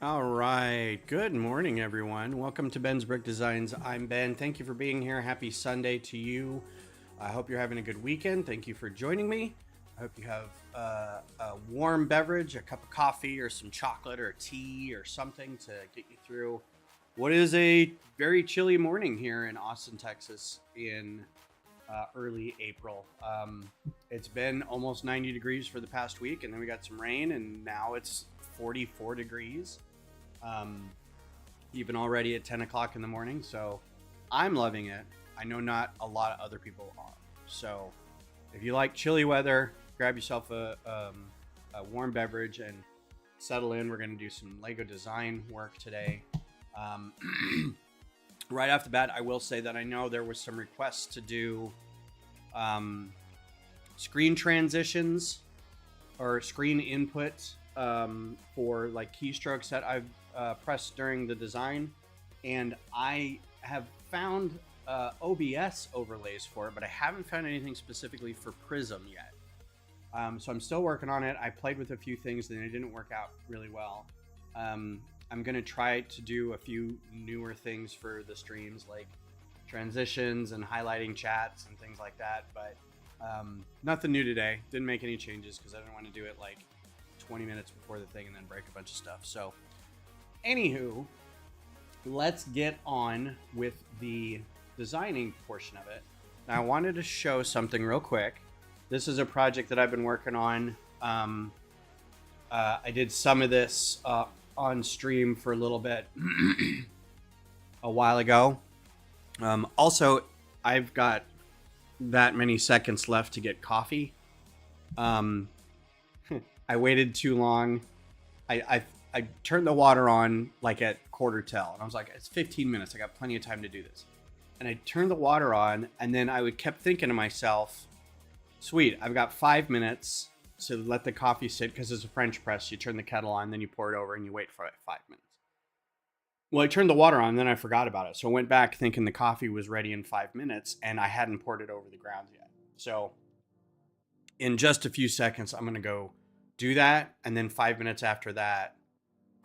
All right. Good morning, everyone. Welcome to Ben's Brick Designs. I'm Ben. Thank you for being here. Happy Sunday to you. I hope you're having a good weekend. Thank you for joining me. I hope you have a warm beverage, a cup of coffee, or some chocolate or tea or something to get you through what is a very chilly morning here in Austin, Texas in early April. It's been almost 90 degrees for the past week, and then we got some rain, and now it's 44 degrees. Um, Even already at 10 o'clock in the morning. So I'm loving it. I know not a lot of other people are. So if you like chilly weather, grab yourself a warm beverage and settle in. We're going to do some Lego design work today. Um, right off the bat, I will say that I know there was some requests to do screen transitions or screen input for like keystrokes that I've pressed during the design, and I have found OBS overlays for it, but I haven't found anything specifically for Prism yet. So I'm still working on it. I played with a few things and it didn't work out really well. I'm going to try to do a few newer things for the streams, like transitions and highlighting chats and things like that, but nothing new today. Didn't make any changes because I didn't want to do it like 20 minutes before the thing and then break a bunch of stuff. So anywho, let's get on with the designing portion of it. Now I wanted to show something real quick. This is a project that I've been working on. I did some of this on stream for a little bit a while ago. Also, I've got that many seconds left to get coffee. I waited too long. I turned the water on like at quarter till, and I was like, it's 15 minutes. I got plenty of time to do this. And I turned the water on, and then I kept thinking to myself, sweet, I've got 5 minutes to let the coffee sit because it's a French press. You turn the kettle on, then you pour it over, and you wait for 5 minutes. Well, I turned the water on, and then I forgot about it. So I went back thinking the coffee was ready in 5 minutes, and I hadn't poured it over the ground yet. So in just a few seconds, I'm going to go do that, and then 5 minutes after that,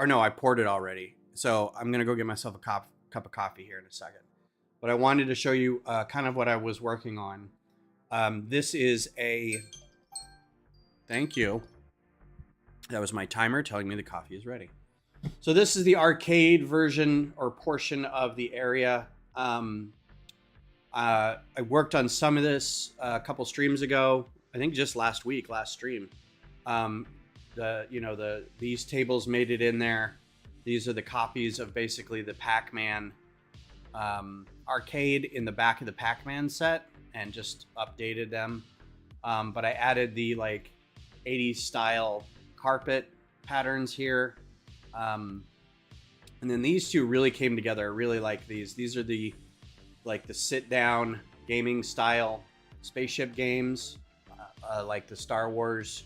or no, I poured it already. So I'm going to go get myself a cup of coffee here in a second. But I wanted to show you kind of what I was working on. This is a... Thank you. That was my timer telling me the coffee is ready. So this is the arcade version or portion of the area. I worked on some of this a couple streams ago. I think just last stream. These tables made it in there. These are the copies of basically the Pac-Man arcade in the back of the Pac-Man set, and just updated them. But I added the like 80s style carpet patterns here. And then these two really came together. I really like these. These are the sit down gaming style spaceship games, like the Star Wars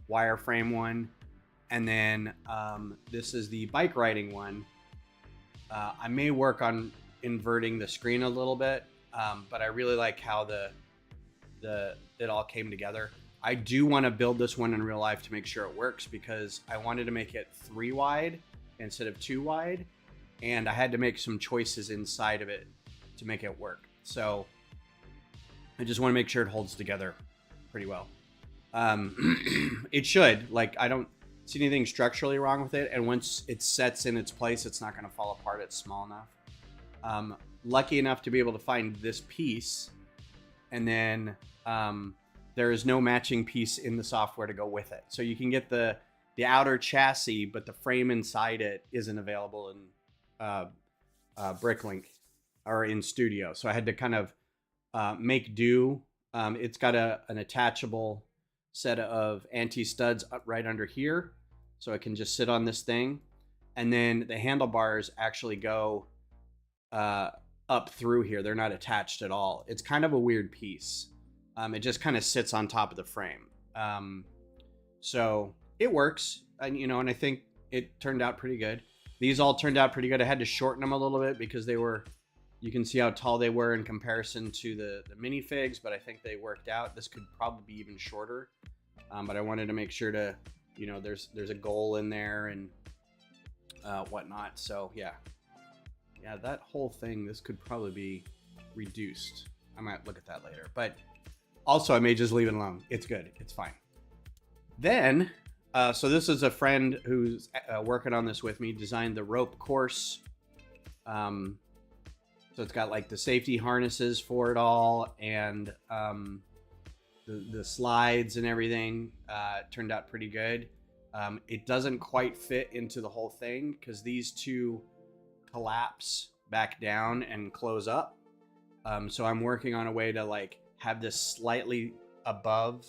wireframe one. And then this is the bike riding one. I may work on inverting the screen a little bit, but I really like how it all came together. I do want to build this one in real life to make sure it works, because I wanted to make it 3 wide instead of 2 wide, and I had to make some choices inside of it to make it work. So I just want to make sure it holds together pretty well. It should. Like, I don't see anything structurally wrong with it, and once it sets in its place, it's not going to fall apart. It's small enough. Lucky enough to be able to find this piece, and then there is no matching piece in the software to go with it. So you can get the outer chassis, but the frame inside it isn't available in Bricklink or in Studio. So I had to kind of make do. It's got an attachable set of anti-studs right under here, so it can just sit on this thing. And then the handlebars actually go up through here. They're not attached at all. It's kind of a weird piece. It just kind of sits on top of the frame. So it works, and I think it turned out pretty good. These all turned out pretty good. I had to shorten them a little bit because you can see how tall they were in comparison to the minifigs, but I think they worked out. This could probably be even shorter, but I wanted to make sure to, there's a goal in there and whatnot. So yeah, that whole thing, this could probably be reduced. I might look at that later, but also I may just leave it alone. It's good. It's fine. Then, so this is a friend who's working on this with me, designed the rope course. So it's got like the safety harnesses for it all, and the slides and everything turned out pretty good. It doesn't quite fit into the whole thing because these two collapse back down and close up. So I'm working on a way to like have this slightly above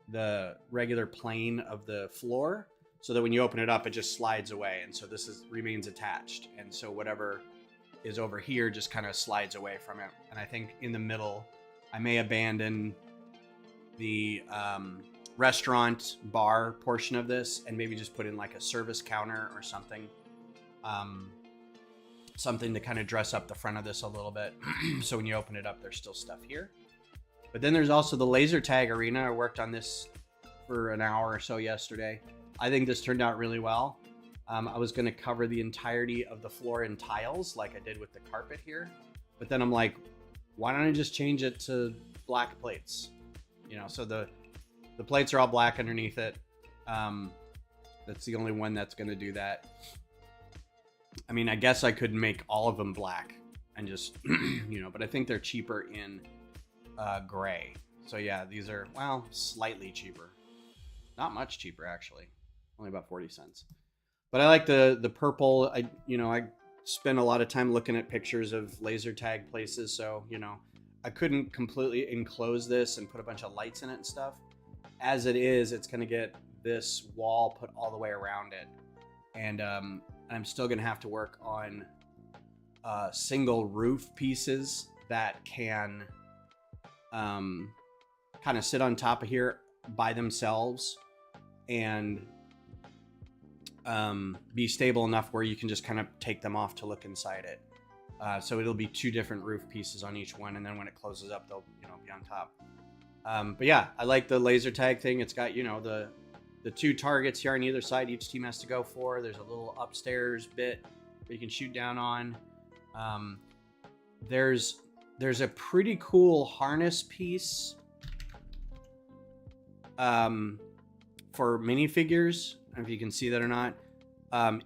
the regular plane of the floor, so that when you open it up, it just slides away, and so this remains attached, and so whatever is over here just kind of slides away from it. And I think in the middle, I may abandon the restaurant bar portion of this and maybe just put in like a service counter or something. Something to kind of dress up the front of this a little bit. So when you open it up, there's still stuff here. But then there's also the laser tag arena. I worked on this for an hour or so yesterday. I think this turned out really well. I was going to cover the entirety of the floor in tiles like I did with the carpet here. But then I'm like, why don't I just change it to black plates? You know, so the plates are all black underneath it. That's the only one that's going to do that. I mean, I guess I could make all of them black and just, you know, but I think they're cheaper in gray. So yeah, these are, well, slightly cheaper. Not much cheaper, actually. Only about 40 cents. But I like the purple. I spend a lot of time looking at pictures of laser tag places. So, you know, I couldn't completely enclose this and put a bunch of lights in it and stuff. As it is, it's going to get this wall put all the way around it. And I'm still going to have to work on single roof pieces that can kind of sit on top of here by themselves and be stable enough where you can just kind of take them off to look inside it. So it'll be two different roof pieces on each one, and then when it closes up, they'll be on top. But yeah, I like the laser tag thing. It's got the two targets here on either side. Each team has to go for. There's a little upstairs bit that you can shoot down on. There's a pretty cool harness piece for minifigures. I don't know if you can see that or not.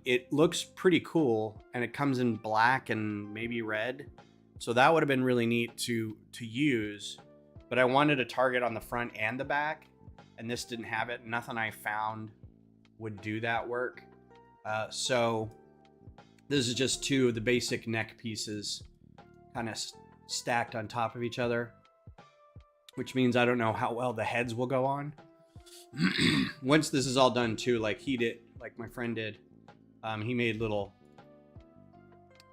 It looks pretty cool, and it comes in black and maybe red. So that would have been really neat to use. But I wanted a target on the front and the back, and this didn't have it. Nothing I found would do that work. So this is just two of the basic neck pieces kind of stacked on top of each other, which means I don't know how well the heads will go on. Once this is all done too, like my friend did, he made little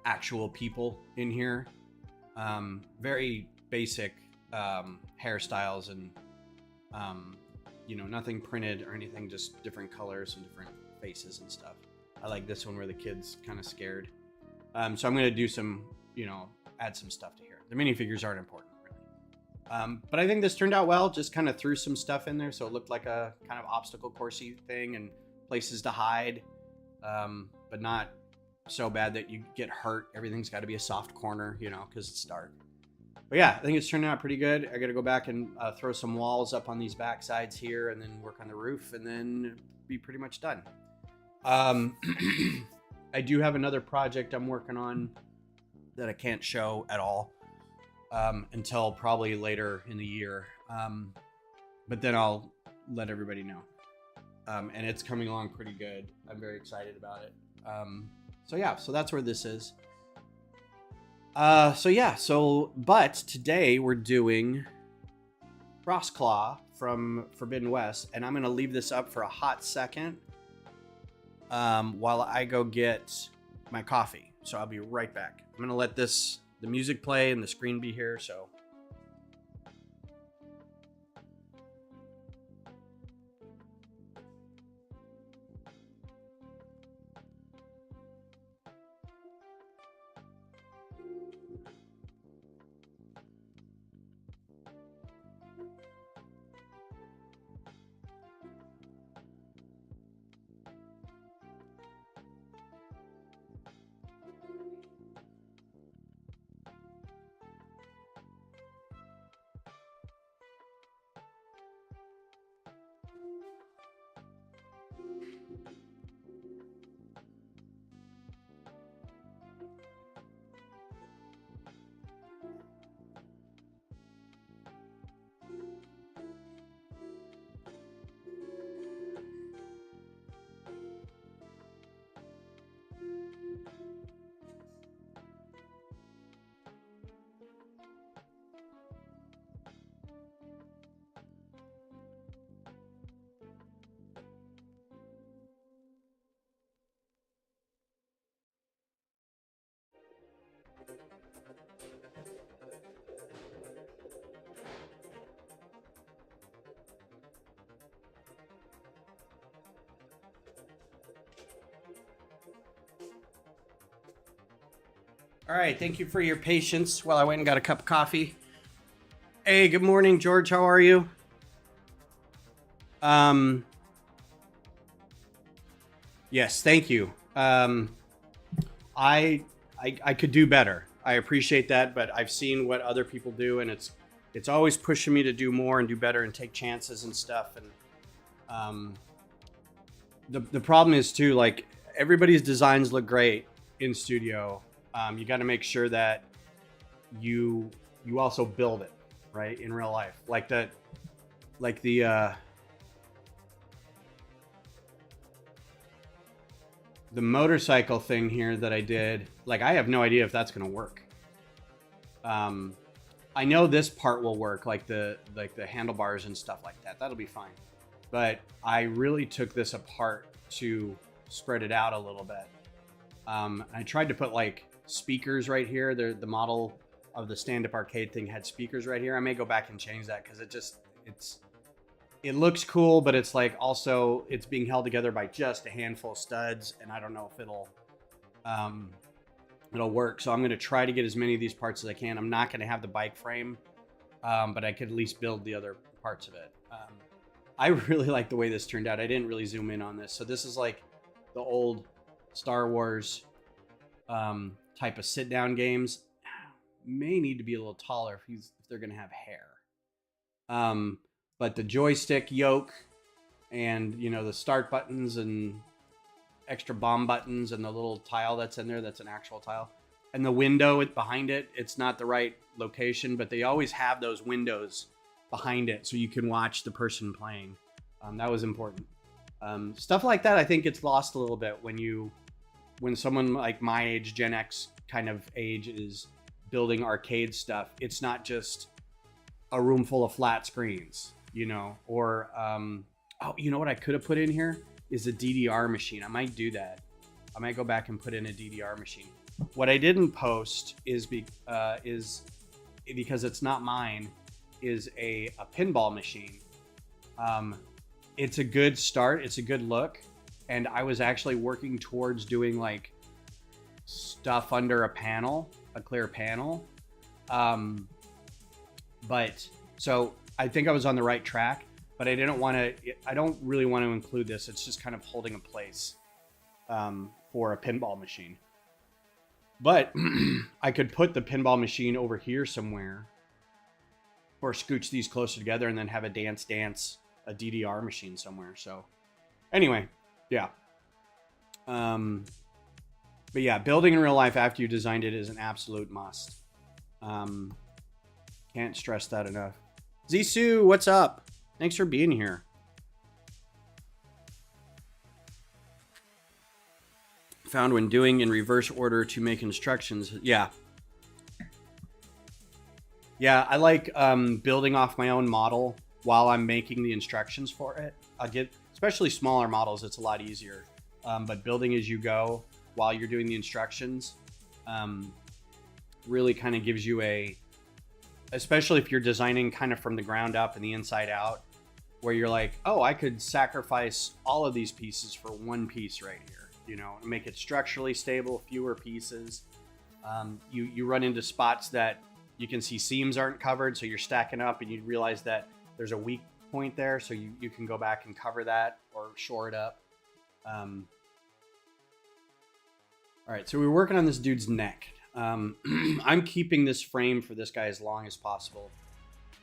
actual people in here. Very basic hairstyles and nothing printed or anything, just different colors and different faces and stuff. I like this one where the kid's kind of scared. So I'm going to do some, add some stuff to here. The minifigures aren't important, really. But I think this turned out well. Just kind of threw some stuff in there so it looked like a kind of obstacle coursey thing and places to hide, but not so bad that you get hurt. Everything's got to be a soft corner, because it's dark. But yeah, I think it's turning out pretty good. I got to go back and throw some walls up on these back sides here and then work on the roof and then be pretty much done. I do have another project I'm working on that I can't show at all until probably later in the year. But then I'll let everybody know. And it's coming along pretty good. I'm very excited about it. So that's where this is. But today we're doing Fireclaw from Forbidden West, and I'm going to leave this up for a hot second while I go get my coffee. So I'll be right back. I'm going to let the music play and the screen be here, so... All right, thank you for your patience while I went and got a cup of coffee. Hey, good morning, George. How are you? Yes, thank you. I could do better. I appreciate that, but I've seen what other people do, and it's always pushing me to do more and do better and take chances and stuff. And the problem is too, like, everybody's designs look great in studio. You got to make sure that you also build it right in real life, like the motorcycle thing here that I did. Like, I have no idea if that's gonna work. I know this part will work, like the handlebars and stuff like that. That'll be fine. But I really took this apart to spread it out a little bit. I tried to put like speakers right here. The model of the stand-up arcade thing had speakers right here. I may go back and change that because it looks cool, but it's like also it's being held together by just a handful of studs, and I don't know if it'll work. So I'm going to try to get as many of these parts as I can. I'm not going to have the bike frame, but I could at least build the other parts of it. I really like the way this turned out. I didn't really zoom in on this. So this is like the old Star Wars type of sit-down games. May need to be a little taller if they're going to have hair. But the joystick yoke and, you know, the start buttons and extra bomb buttons and the little tile that's in there, that's an actual tile. And the window behind it, it's not the right location, but they always have those windows behind it so you can watch the person playing. That was important. Stuff like that, I think, gets lost a little bit when someone like my age, Gen X kind of age, is building arcade stuff. It's not just a room full of flat screens, you know, or oh, you know what I could have put in here is a DDR machine. I might do that. I might go back and put in a DDR machine. What I didn't post is because it's not mine, is a pinball machine. It's a good start. It's a good look. And I was actually working towards doing like stuff under a clear panel. But so I think I was on the right track, but I don't really want to include this. It's just kind of holding a place for a pinball machine. But I could put the pinball machine over here somewhere, or scooch these closer together and then have a a DDR machine somewhere. So anyway, yeah. But yeah, building in real life after you designed it is an absolute must. Can't stress that enough. Zisoo, what's up? Thanks for being here. Found when doing in reverse order to make instructions. Yeah. Yeah, I like building off my own model while I'm making the instructions for it. Especially smaller models, it's a lot easier. But building as you go while you're doing the instructions really kind of gives you especially if you're designing kind of from the ground up and the inside out, where you're like, oh, I could sacrifice all of these pieces for one piece right here, you know, and make it structurally stable, fewer pieces. You run into spots that you can see seams aren't covered, so you're stacking up and you realize that there's a weak point there, so you can go back and cover that or shore it up. All right, so we're working on this dude's neck. I'm keeping this frame for this guy as long as possible.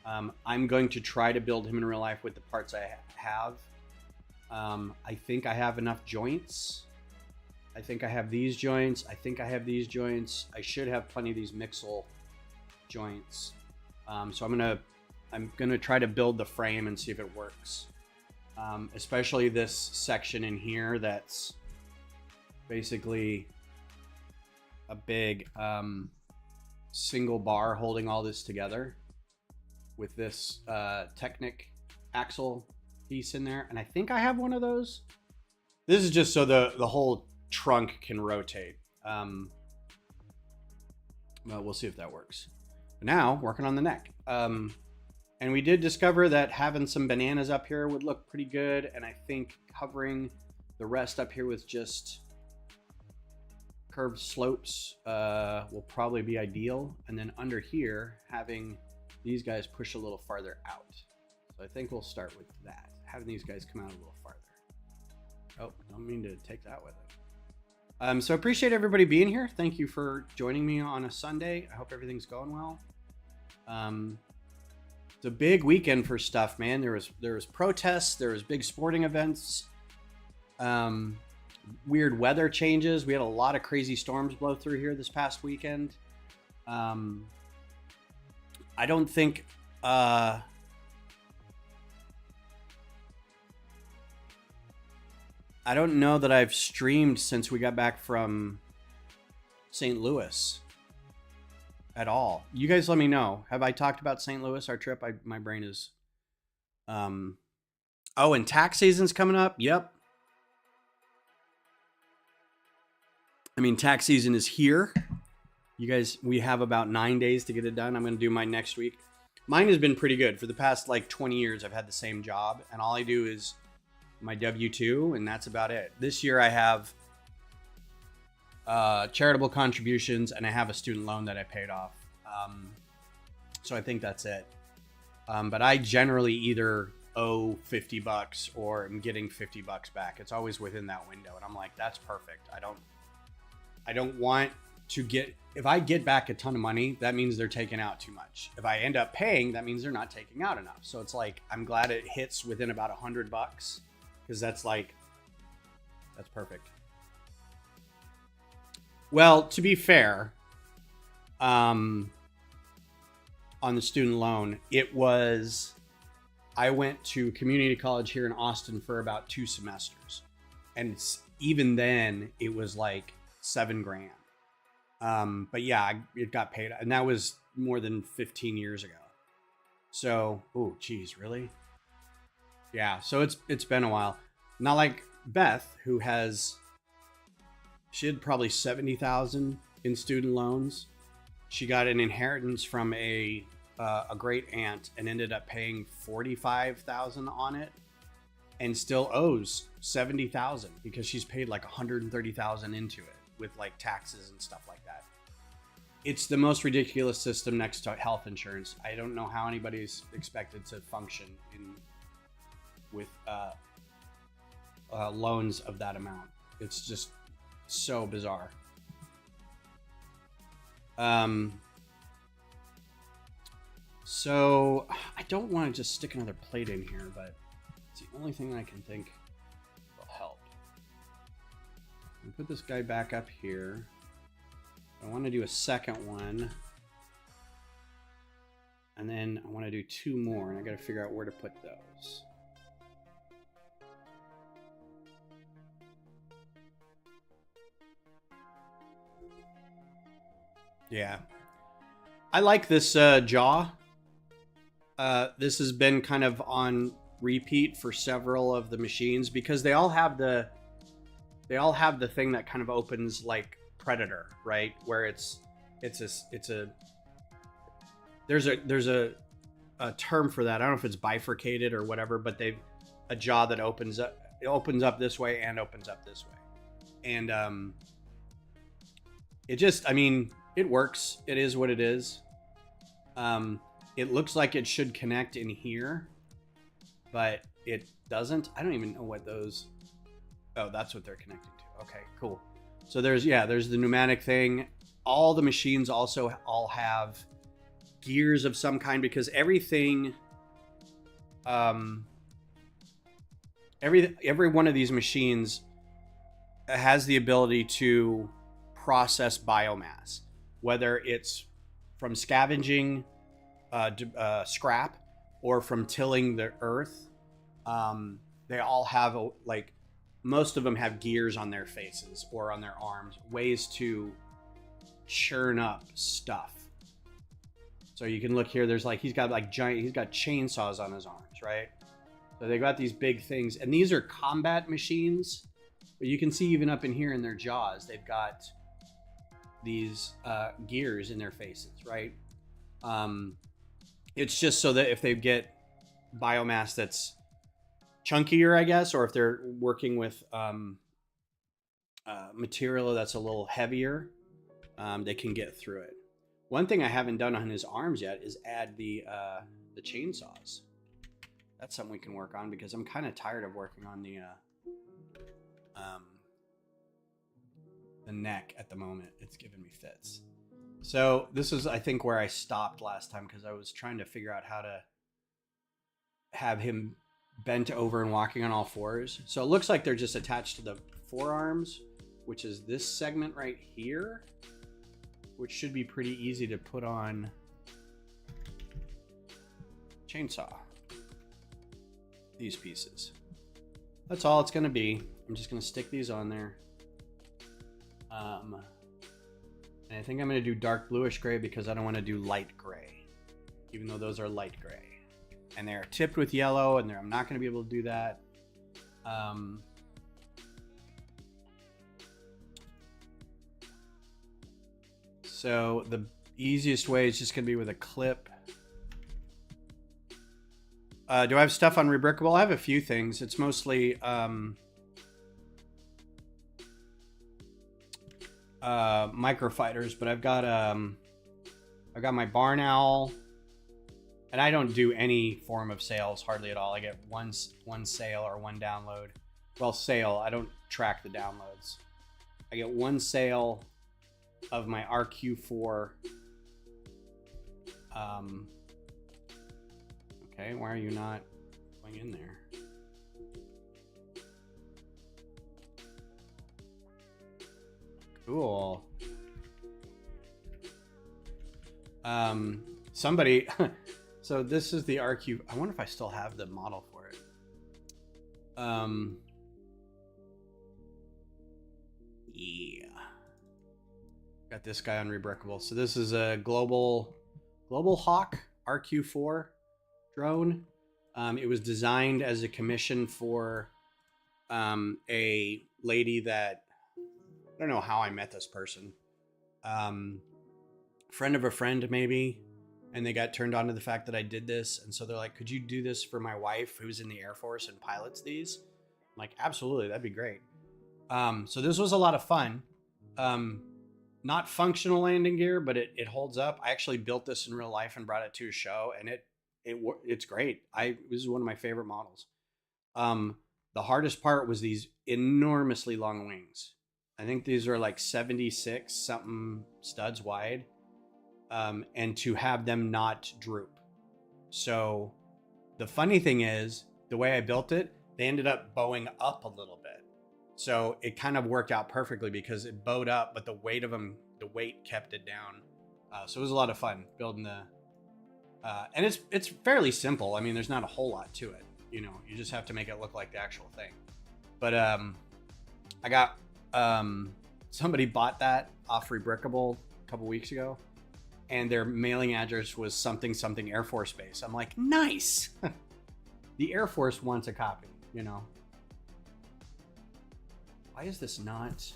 I'm going to try to build him in real life with the parts I have. I think I have enough joints. I think I have these joints. I think I have these joints. I should have plenty of these mixel joints. So I'm gonna try to build the frame and see if it works. Especially this section in here that's basically a big single bar holding all this together with this Technic axle piece in there. And I think I have one of those. This is just so the whole trunk can rotate. Well, we'll see if that works. But now, working on the neck. And we did discover that having some bananas up here would look pretty good. And I think covering the rest up here with just curved slopes will probably be ideal. And then under here, having these guys push a little farther out. So I think we'll start with that. Having these guys come out a little farther. Oh, don't mean to take that with it. So I appreciate everybody being here. Thank you for joining me on a Sunday. I hope everything's going well. It's a big weekend for stuff, man. There was protests, there was big sporting events, weird weather changes. We had a lot of crazy storms blow through here this past weekend. I don't think I don't know that I've streamed since we got back from St. Louis at all. You guys let me know. Have I talked about St. Louis, our trip? My brain is... Oh, and tax season's coming up. Yep. I mean, tax season is here. You guys, we have about 9 days to get it done. I'm going to do mine next week. Mine has been pretty good. For the past like 20 years, I've had the same job, and all I do is my W-2, and that's about it. This year I have charitable contributions, and I have a student loan that I paid off. So I think that's it. But I generally either owe $50 or I'm getting $50 back. It's always within that window, and I'm like, that's perfect. I don't want to get... If I get back a ton of money, that means they're taking out too much. If I end up paying, that means they're not taking out enough. So it's like, I'm glad it hits within about $100, because that's perfect. Well, to be fair, on the student loan, I went to community college here in Austin for about 2 semesters. And even then it was like $7,000. But yeah, it got paid, and that was more than 15 years ago. So, oh, geez, really? Yeah. So it's been a while. Not like Beth, who she had probably 70,000 in student loans. She got an inheritance from a great aunt and ended up paying 45,000 on it, and still owes 70,000 because she's paid like 130,000 into it with like taxes and stuff like that. It's the most ridiculous system next to health insurance. I don't know how anybody's expected to function with loans of that amount. It's just so bizarre. So I don't want to just stick another plate in here, but it's the only thing I can think will help. I'll put this guy back up here. I want to do a second one, and then I want to do 2 more, and I got to figure out where to put those. Yeah, I like this jaw. This has been kind of on repeat for several of the machines because they all have the thing that kind of opens like Predator, right? Where there's a term for that. I don't know if it's bifurcated or whatever, but they've a jaw that opens up this way and opens up this way. And it works. It is what it is. It looks like it should connect in here, but it doesn't. I don't even know what those... Oh, that's what they're connecting to. Okay, cool. So there's the pneumatic thing. All the machines also all have gears of some kind because everything, every one of these machines has the ability to process biomass, whether it's from scavenging scrap or from tilling the earth. They all have most of them have gears on their faces or on their arms, ways to churn up stuff. So you can look here, there's he's got chainsaws on his arms, right? So they got these big things, and these are combat machines, but you can see even up in here in their jaws, they've got these gears in their faces, right? It's just so that if they get biomass that's chunkier, I guess, or if they're working with material that's a little heavier, they can get through it. One thing I haven't done on his arms yet is add the chainsaws. That's something we can work on because I'm kind of tired of working on the neck at the moment. It's giving me fits. So this is, I think, where I stopped last time because I was trying to figure out how to have him bent over and walking on all fours. So it looks like they're just attached to the forearms, which is this segment right here, which should be pretty easy to put on chainsaw. These pieces. That's all it's going to be. I'm just going to stick these on there. And I think I'm going to do dark bluish gray because I don't want to do light gray, even though those are light gray. And they're tipped with yellow, and I'm not going to be able to do that. So the easiest way is just going to be with a clip. Do I have stuff on Rebrickable? I have a few things. It's mostly microfighters, but I've got my barn owl, and I don't do any form of sales hardly at all. I get one sale or one download. Well, sale. I don't track the downloads. I get one sale of my RQ4. Okay, why are you not going in there? Cool. Somebody, so this is the RQ. I wonder if I still have the model for it. Yeah. Got this guy on Rebrickable. So this is a Global Hawk RQ4 drone. It was designed as a commission for a lady that, I don't know how I met this person. Friend of a friend, maybe. And they got turned on to the fact that I did this. And so they're like, could you do this for my wife who's in the Air Force and pilots these? I'm like, absolutely, that'd be great. So this was a lot of fun. Not functional landing gear, but it holds up. I actually built this in real life and brought it to a show, and it's great. This is one of my favorite models. The hardest part was these enormously long wings. I think these are like 76 something studs wide, and to have them not droop. So the funny thing is, the way I built it, they ended up bowing up a little bit. So it kind of worked out perfectly because it bowed up, but the weight kept it down. So it was a lot of fun building the, and it's fairly simple. I mean, there's not a whole lot to it. You know, you just have to make it look like the actual thing. But I got somebody bought that off Rebrickable a couple weeks ago, and their mailing address was something Air Force Base. I'm like, nice. The Air Force wants a copy, you know. Why is this not?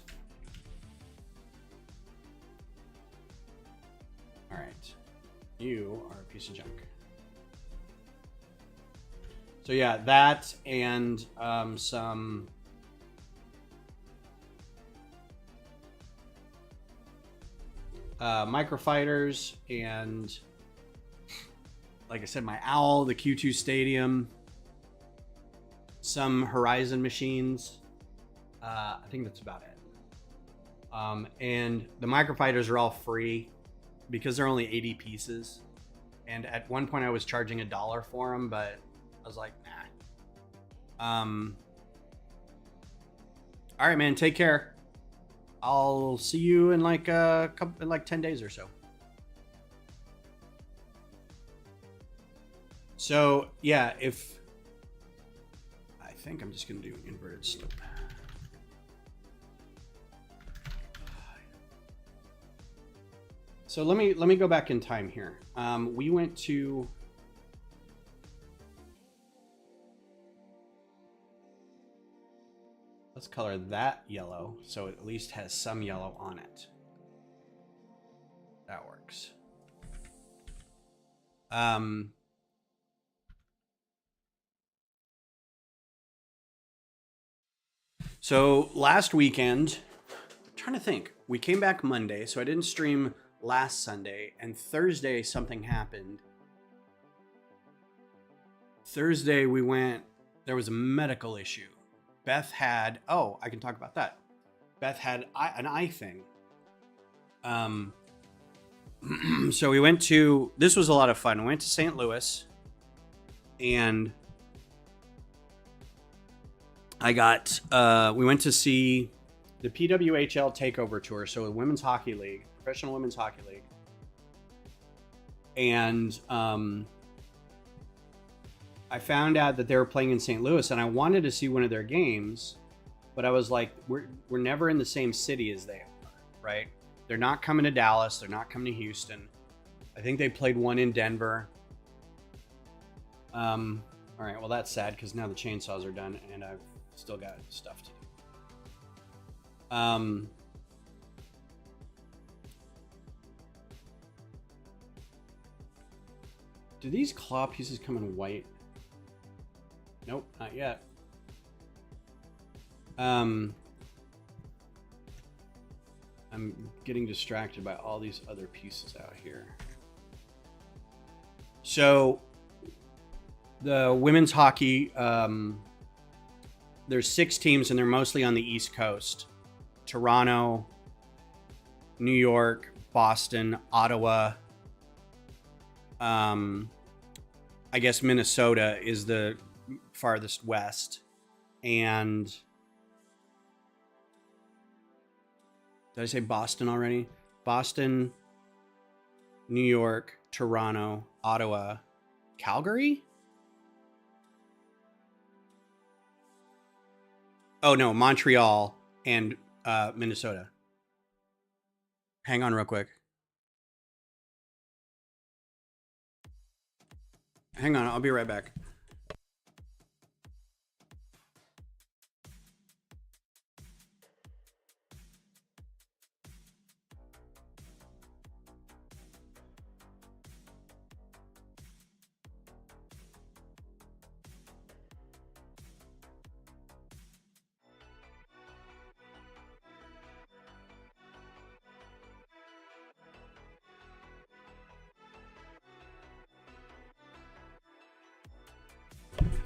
All right, you are a piece of junk. So yeah, that and some microfighters, and like I said, my owl, the Q2 Stadium, some Horizon machines. I think that's about it. And the microfighters are all free because they're only 80 pieces. And at one point I was charging $1 for them, but I was like, nah. All right, man, take care. I'll see you in like 10 days or so. So yeah, I think I'm just gonna do an inverted slope. So let me go back in time here. We went to, let's color that yellow so it at least has some yellow on it. That works. So last weekend trying to think. We came back Monday, so I didn't stream last Sunday, and Thursday something happened. Thursday we went, there was a medical issue. Beth had, oh, I can talk about that. Beth had an eye thing. So we went to, this was a lot of fun. We went to St. Louis, and we went to see the PWHL Takeover Tour, so the Women's Hockey League, Professional Women's Hockey League. And I found out that they were playing in St. Louis, and I wanted to see one of their games, but I was like, we're never in the same city as they are, right? They're not coming to Dallas. They're not coming to Houston. I think they played one in Denver. All right, well, that's sad because now the chainsaws are done, and I've still got stuff to do. Do these claw pieces come in white? Nope, not yet. I'm getting distracted by all these other pieces out here. So the women's hockey, there's 6 teams and they're mostly on the East Coast. Toronto, New York, Boston, Ottawa. I guess Minnesota is the farthest west. And did I say Boston already? Boston, New York, Toronto, Ottawa, Calgary? Oh no, Montreal and Minnesota. Hang on real quick. Hang on, I'll be right back.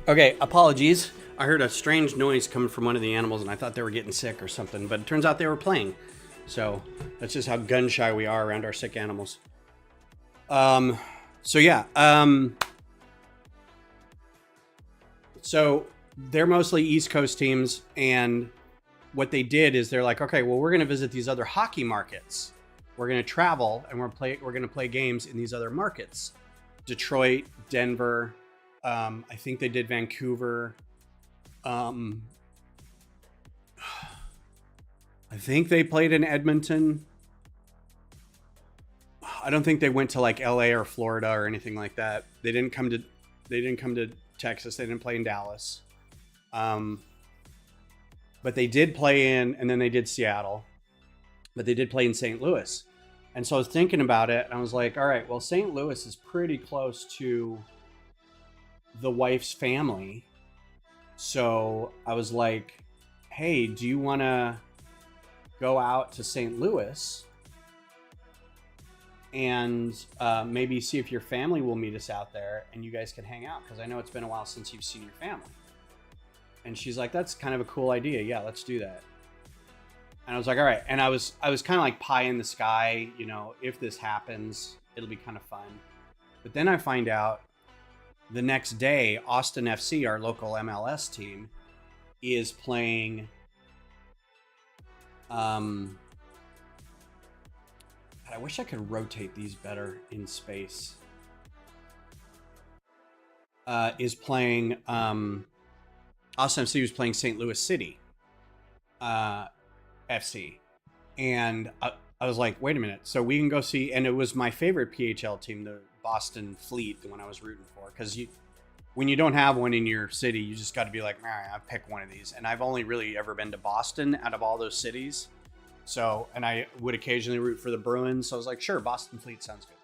Okay, apologies. I heard a strange noise coming from one of the animals and I thought they were getting sick or something, but it turns out they were playing. So that's just how gun shy we are around our sick animals. So they're mostly East Coast teams, and what they did is they're like, okay, well, we're going to visit these other hockey markets. We're going to travel and we're going to play games in these other markets. Detroit, Denver, I think they did Vancouver. I think they played in Edmonton. I don't think they went to like LA or Florida or anything like that. They didn't come to Texas. They didn't play in Dallas. But they did play in, and then they did Seattle. But they did play in St. Louis. And so I was thinking about it, and I was like, all right, well, St. Louis is pretty close to the wife's family. So I was like, hey, do you want to go out to St. Louis and maybe see if your family will meet us out there and you guys can hang out? Because I know it's been a while since you've seen your family. And she's like, that's kind of a cool idea. Yeah, let's do that. And I was like, all right. And I was kind of like pie in the sky, you know, if this happens, it'll be kind of fun. But then I find out the next day, Austin FC, our local MLS team, is playing I wish I could rotate these better in space. Is playing Austin FC was playing St. Louis City FC. And I was like, wait a minute. So we can go see, and it was my favorite PHL team, the Boston Fleet, the one I was rooting for. Because when you don't have one in your city, you just got to be like, all right, I'll pick one of these. And I've only really ever been to Boston out of all those cities. So, and I would occasionally root for the Bruins. So I was like, sure, Boston Fleet sounds good.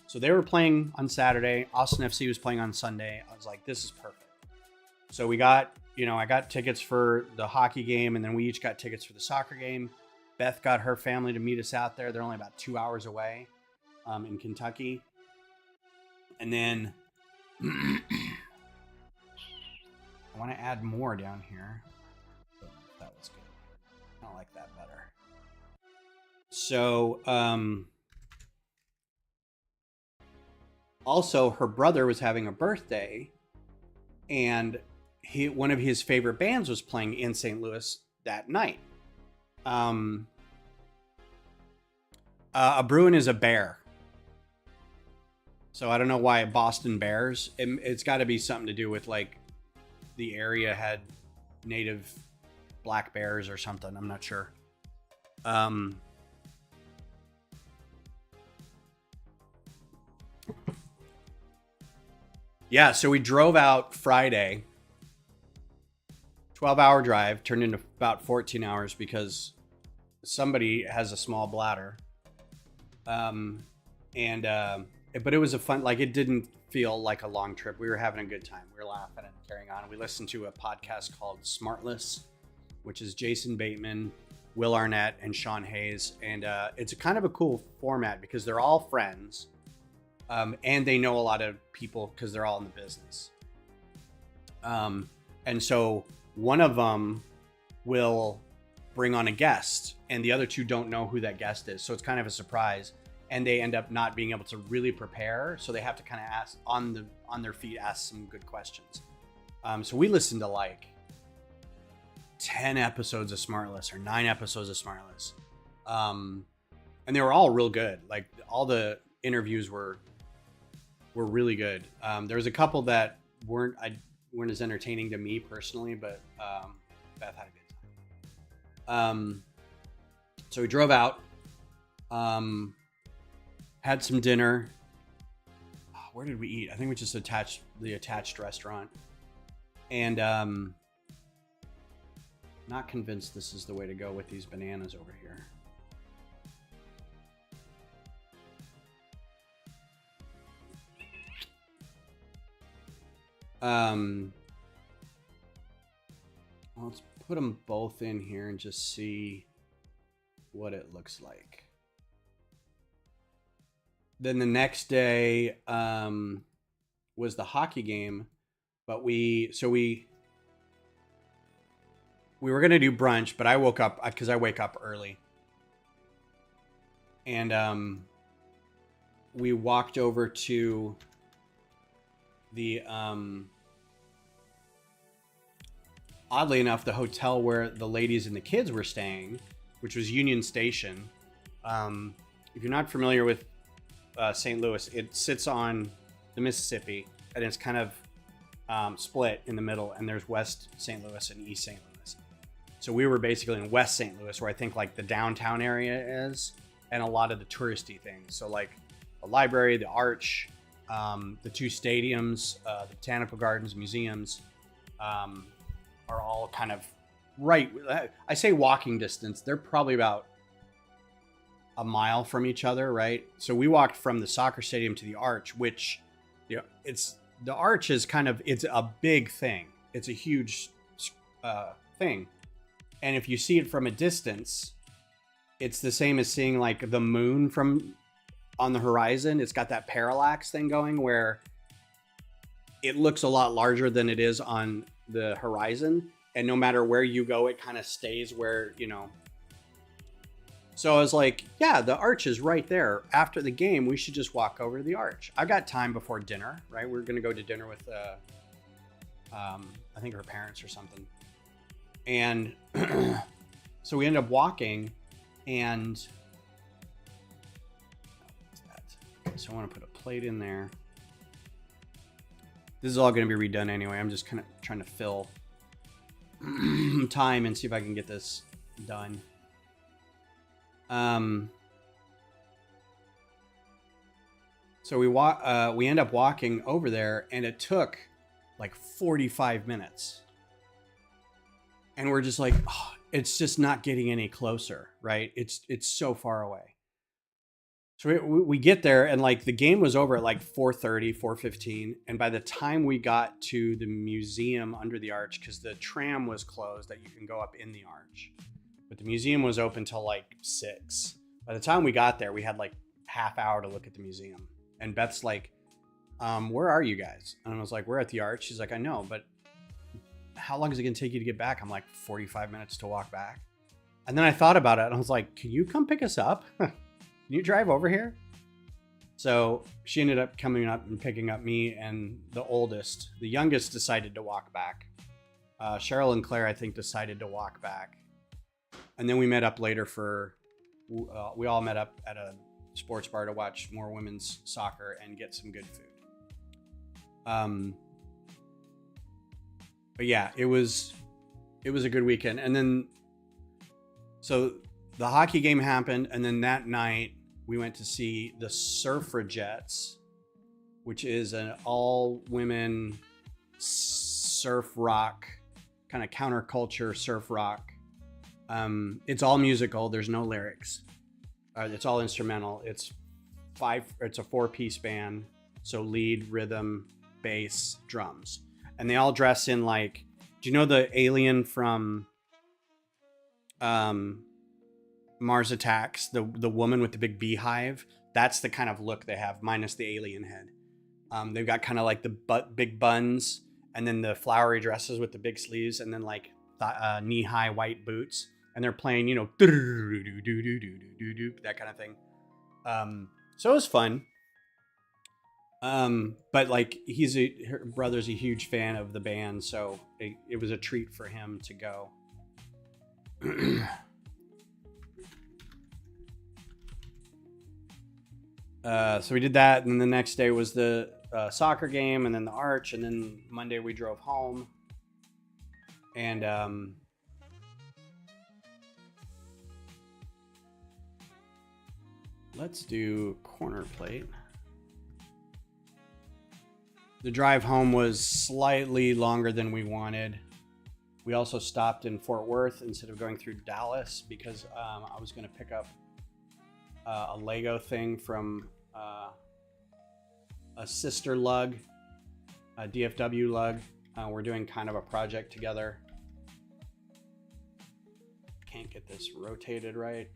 So they were playing on Saturday. Austin FC was playing on Sunday. I was like, this is perfect. So I got tickets for the hockey game, and then we each got tickets for the soccer game. Beth got her family to meet us out there. They're only about 2 hours away in Kentucky. And then I want to add more down here. That was good. I like that better. So, also her brother was having a birthday, and one of his favorite bands was playing in St. Louis that night. A Bruin is a bear. So I don't know why Boston Bears. It's got to be something to do with like the area had native black bears or something. I'm not sure. Yeah, so we drove out Friday. 12-hour drive turned into about 14 hours because somebody has a small bladder. But it was a fun, like, it didn't feel like a long trip. We were having a good time. We were laughing and carrying on. We listened to a podcast called Smartless, which is Jason Bateman, Will Arnett, and Sean Hayes. And it's a kind of a cool format because they're all friends. And they know a lot of people because they're all in the business. And so one of them will bring on a guest and the other two don't know who that guest is. So it's kind of a surprise. And they end up not being able to really prepare. So they have to kind of ask on their feet, ask some good questions. So we listened to like 10 episodes of Smartless or 9 episodes of Smartless. And they were all real good. Like all the interviews were really good. There was a couple that weren't as entertaining to me personally, but Beth had a good time. So we drove out, had some dinner. Where did we eat? I think we just the attached restaurant. And not convinced this is the way to go with these bananas over here. Let's put them both in here and just see what it looks like. Then the next day was the hockey game, but we were going to do brunch, but I woke up because I wake up early. And we walked over to the oddly enough, the hotel where the ladies and the kids were staying, which was Union Station. If you're not familiar with St. Louis, it sits on the Mississippi, and it's kind of split in the middle, and there's West St. Louis and East St. Louis. So we were basically in West St. Louis, where I think like the downtown area is, and a lot of the touristy things. So like the library, the Arch, the 2 stadiums, the Botanical Gardens, museums, are all kind of right. I say walking distance. They're probably about a mile from each other, right? So we walked from the soccer stadium to the Arch, which, you know, the Arch is it's a big thing. It's a huge thing. And if you see it from a distance, it's the same as seeing like the moon from on the horizon. It's got that parallax thing going where it looks a lot larger than it is on the horizon. And no matter where you go, it kind of stays where, you know. So I was like, yeah, the Arch is right there. After the game, we should just walk over to the Arch. I got time before dinner, right? We're going to go to dinner with, I think her parents or something. And so we ended up walking, and okay, so I want to put a plate in there. This is all going to be redone anyway. I'm just kind of trying to fill time and see if I can get this done. So we end up walking over there, and it took like 45 minutes. And we're just like, oh, it's just not getting any closer, right? It's so far away. So we get there, and like the game was over at like 4:30, 4:15. And by the time we got to the museum under the Arch, because the tram was closed that you can go up in the Arch, but the museum was open till like 6. By the time we got there, we had like half hour to look at the museum. And Beth's like, where are you guys? And I was like, we're at the Arch. She's like, I know, but how long is it gonna take you to get back? I'm like, 45 minutes to walk back. And then I thought about it and I was like, can you come pick us up? Can you drive over here? So she ended up coming up and picking up me and the oldest. The youngest decided to walk back. Cheryl and Claire, I think, decided to walk back. And then we met up later we all met up at a sports bar to watch more women's soccer and get some good food. But yeah, it was a good weekend. And then, so the hockey game happened. And then that night we went to see the Suffragettes, which is an all women surf rock, kind of counterculture surf rock. It's all musical. There's no lyrics. It's all instrumental. It's a 4-piece band. So lead, rhythm, bass, drums. And they all dress in like, do you know the alien from Mars Attacks? The woman with the big beehive? That's the kind of look they have, minus the alien head. They've got kind of like the big buns, and then the flowery dresses with the big sleeves, and then like knee-high white boots. And they're playing, you know, that kind of thing. So it was fun. But like her brother's a huge fan of the band, so it was a treat for him to go. So we did that, and then the next day was the soccer game, and then the Arch, and then Monday we drove home. And let's do corner plate. The drive home was slightly longer than we wanted. We also stopped in Fort Worth instead of going through Dallas because I was going to pick up a Lego thing from a sister lug, a DFW lug. We're doing kind of a project together. Can't get this rotated right.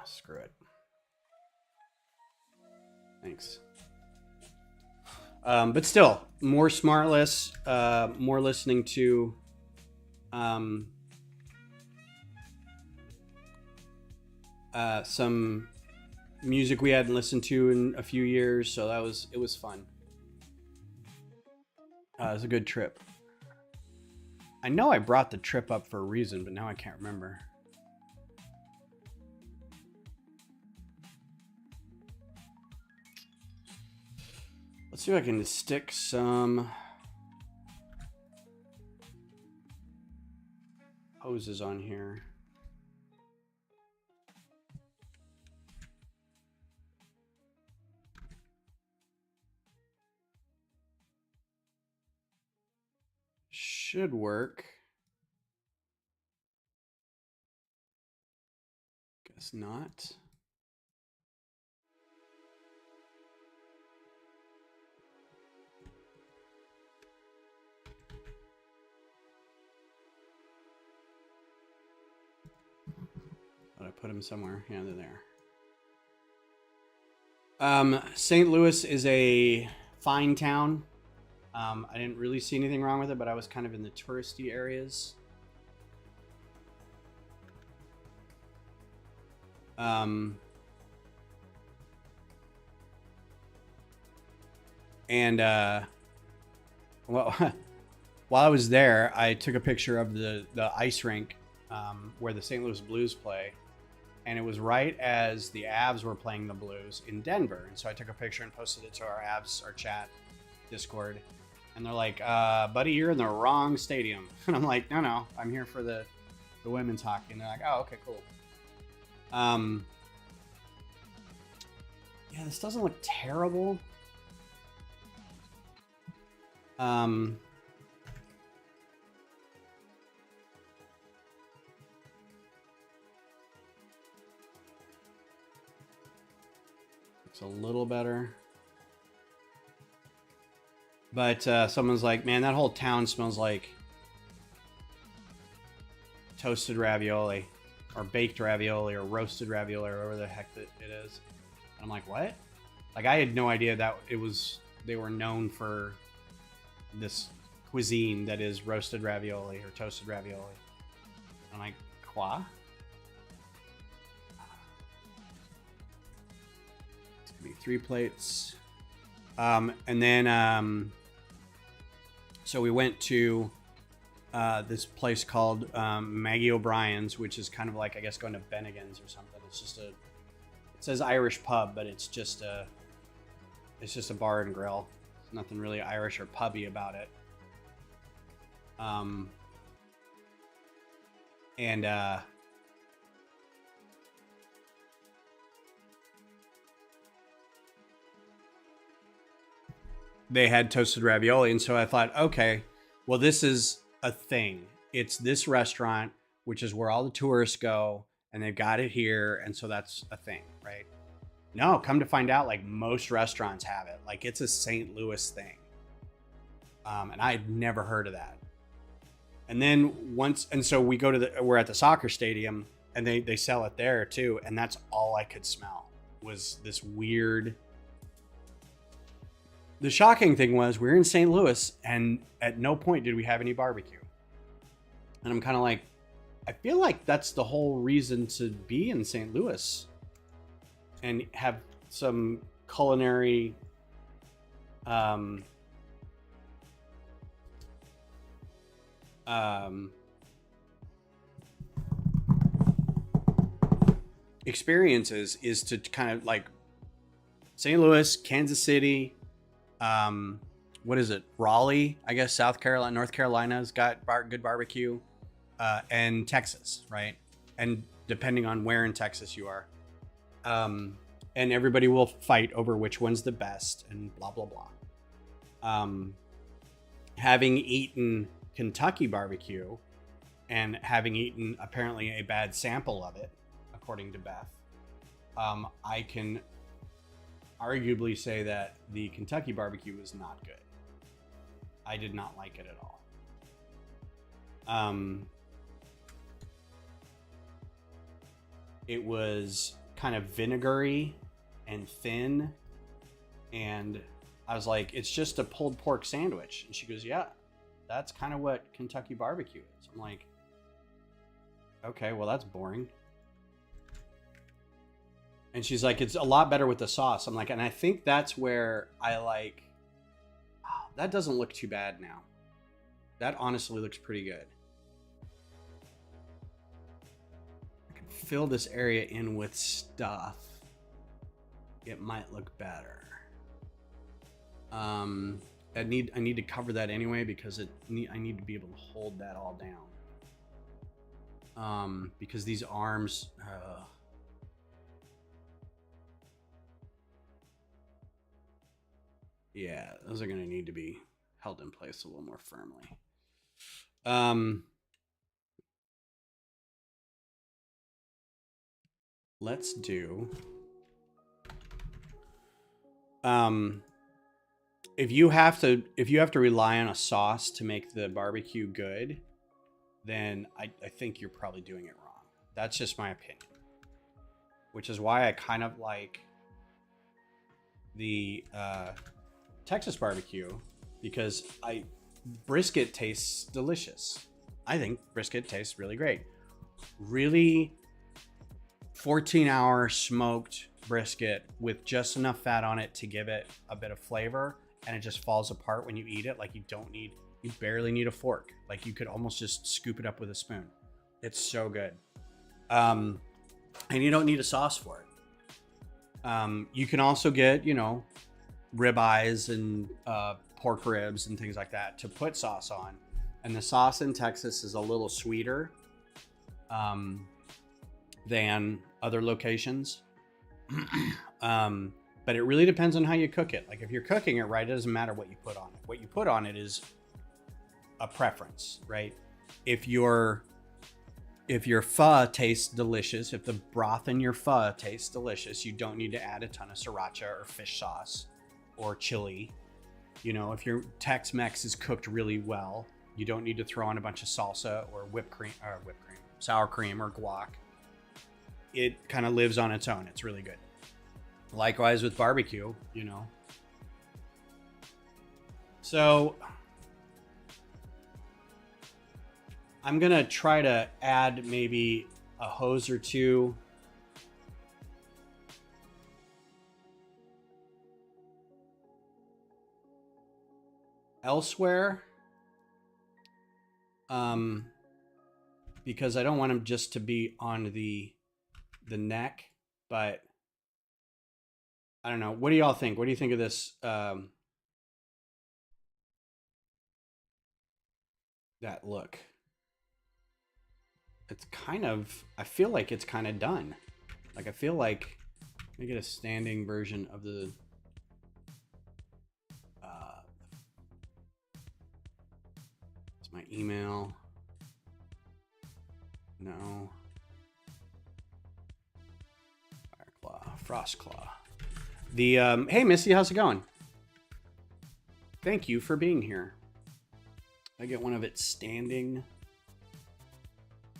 Screw it. Thanks. But still, more Smartless, more listening to some music we hadn't listened to in a few years, so it was fun. It was a good trip. I know I brought the trip up for a reason, but now I can't remember. Let's see if I can stick some hoses on here. Should work. Guess not. But I put them somewhere. Yeah, they're there. St. Louis is a fine town. I didn't really see anything wrong with it, but I was kind of in the touristy areas. And well, while I was there, I took a picture of the ice rink where the St. Louis Blues play, and it was right as the Avs were playing the Blues in Denver. And so I took a picture and posted it to our chat Discord, and they're like, buddy, you're in the wrong stadium. And I'm like, no, I'm here for the women's hockey. And they're like, oh, okay, cool. Yeah, this doesn't look terrible. It's a little better. But someone's like, man, that whole town smells like toasted ravioli or baked ravioli or roasted ravioli or whatever the heck it is. And I'm like, what? Like, I had no idea that they were known for this cuisine that is roasted ravioli or toasted ravioli. I'm like, quoi? It's gonna be 3 plates. And then, so we went to this place called Maggie O'Brien's, which is kind of like, I guess, going to Bennigan's or something. It's just it says Irish pub, but it's just a bar and grill. There's nothing really Irish or pubby about it. They had toasted ravioli, and so I thought, okay, well, this is a thing. It's this restaurant, which is where all the tourists go, and they've got it here, and so that's a thing, right? No, come to find out, like, most restaurants have it. Like, it's a St. Louis thing. And I had never heard of that. And then so we go we're at the soccer stadium, and they sell it there too, and that's all I could smell was this weird. The shocking thing was we were in St. Louis, and at no point did we have any barbecue. And I'm kind of like, I feel like that's the whole reason to be in St. Louis and have some culinary experiences is to kind of like St. Louis, Kansas City, what is it? Raleigh, I guess, North Carolina's got good barbecue, and Texas, right? And depending on where in Texas you are, and everybody will fight over which one's the best and blah, blah, blah. Having eaten Kentucky barbecue and having eaten apparently a bad sample of it, according to Beth, I can arguably say that the Kentucky barbecue was not good. I did not like it at all. It was kind of vinegary and thin, and I was like, it's just a pulled pork sandwich. And she goes, yeah, that's kind of what Kentucky barbecue is. I'm like, okay, well, that's boring. And she's like, it's a lot better with the sauce. I'm like, and I think that's where I like, oh, that doesn't look too bad now. That honestly looks pretty good. I can fill this area in with stuff. It might look better. I need to cover that anyway because I need to be able to hold that all down. Because these arms, yeah, those are going to need to be held in place a little more firmly. Let's do, if you have to rely on a sauce to make the barbecue good, then I think you're probably doing it wrong. That's just my opinion. Which is why I kind of like the Texas barbecue, because brisket tastes delicious. I think brisket tastes really great. Really 14-hour smoked brisket with just enough fat on it to give it a bit of flavor, and it just falls apart when you eat it. Like you barely need a fork. Like you could almost just scoop it up with a spoon. It's so good. And you don't need a sauce for it. You can also get, ribeyes and pork ribs and things like that to put sauce on. And the sauce in Texas is a little sweeter than other locations. But it really depends on how you cook it. Like if you're cooking it right, it doesn't matter what you put on it. What you put on it is a preference, right? If your pho tastes delicious, if the broth in your pho tastes delicious, you don't need to add a ton of sriracha or fish sauce or chili. You know, if your Tex-Mex is cooked really well, you don't need to throw on a bunch of salsa or sour cream or guac. It kind of lives on its own. It's really good. Likewise with barbecue, you know. So I'm going to try to add maybe a hose or two. Elsewhere. Because I don't want them just to be on the neck, but I don't know. What do y'all think? What do you think of this? That look. It's kind of, I feel like it's kind of done. Like, I feel like, let me get a standing version of the, it's my email. No. Fireclaw, Frostclaw. The, hey Missy, how's it going? Thank you for being here. I get one of it standing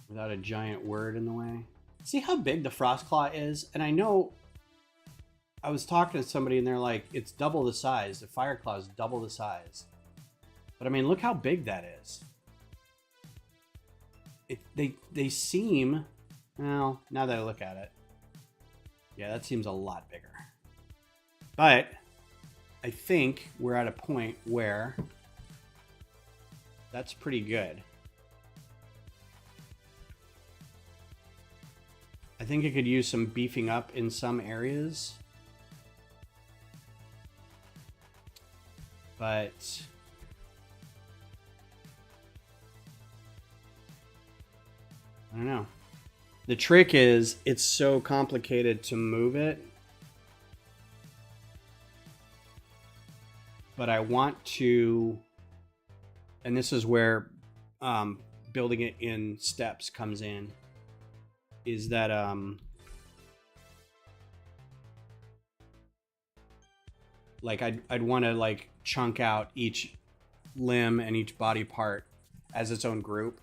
without a giant word in the way. See how big the Frostclaw is? And I know I was talking to somebody and they're like, it's double the size. The Fireclaw is double the size. But I mean, look how big that is. They seem, well, now that I look at it, yeah, that seems a lot bigger. But I think we're at a point where that's pretty good. I think it could use some beefing up in some areas. But I don't know. The trick is it's so complicated to move it. But I want to, and this is where building it in steps comes in, is that like I'd want to like chunk out each limb and each body part as its own group.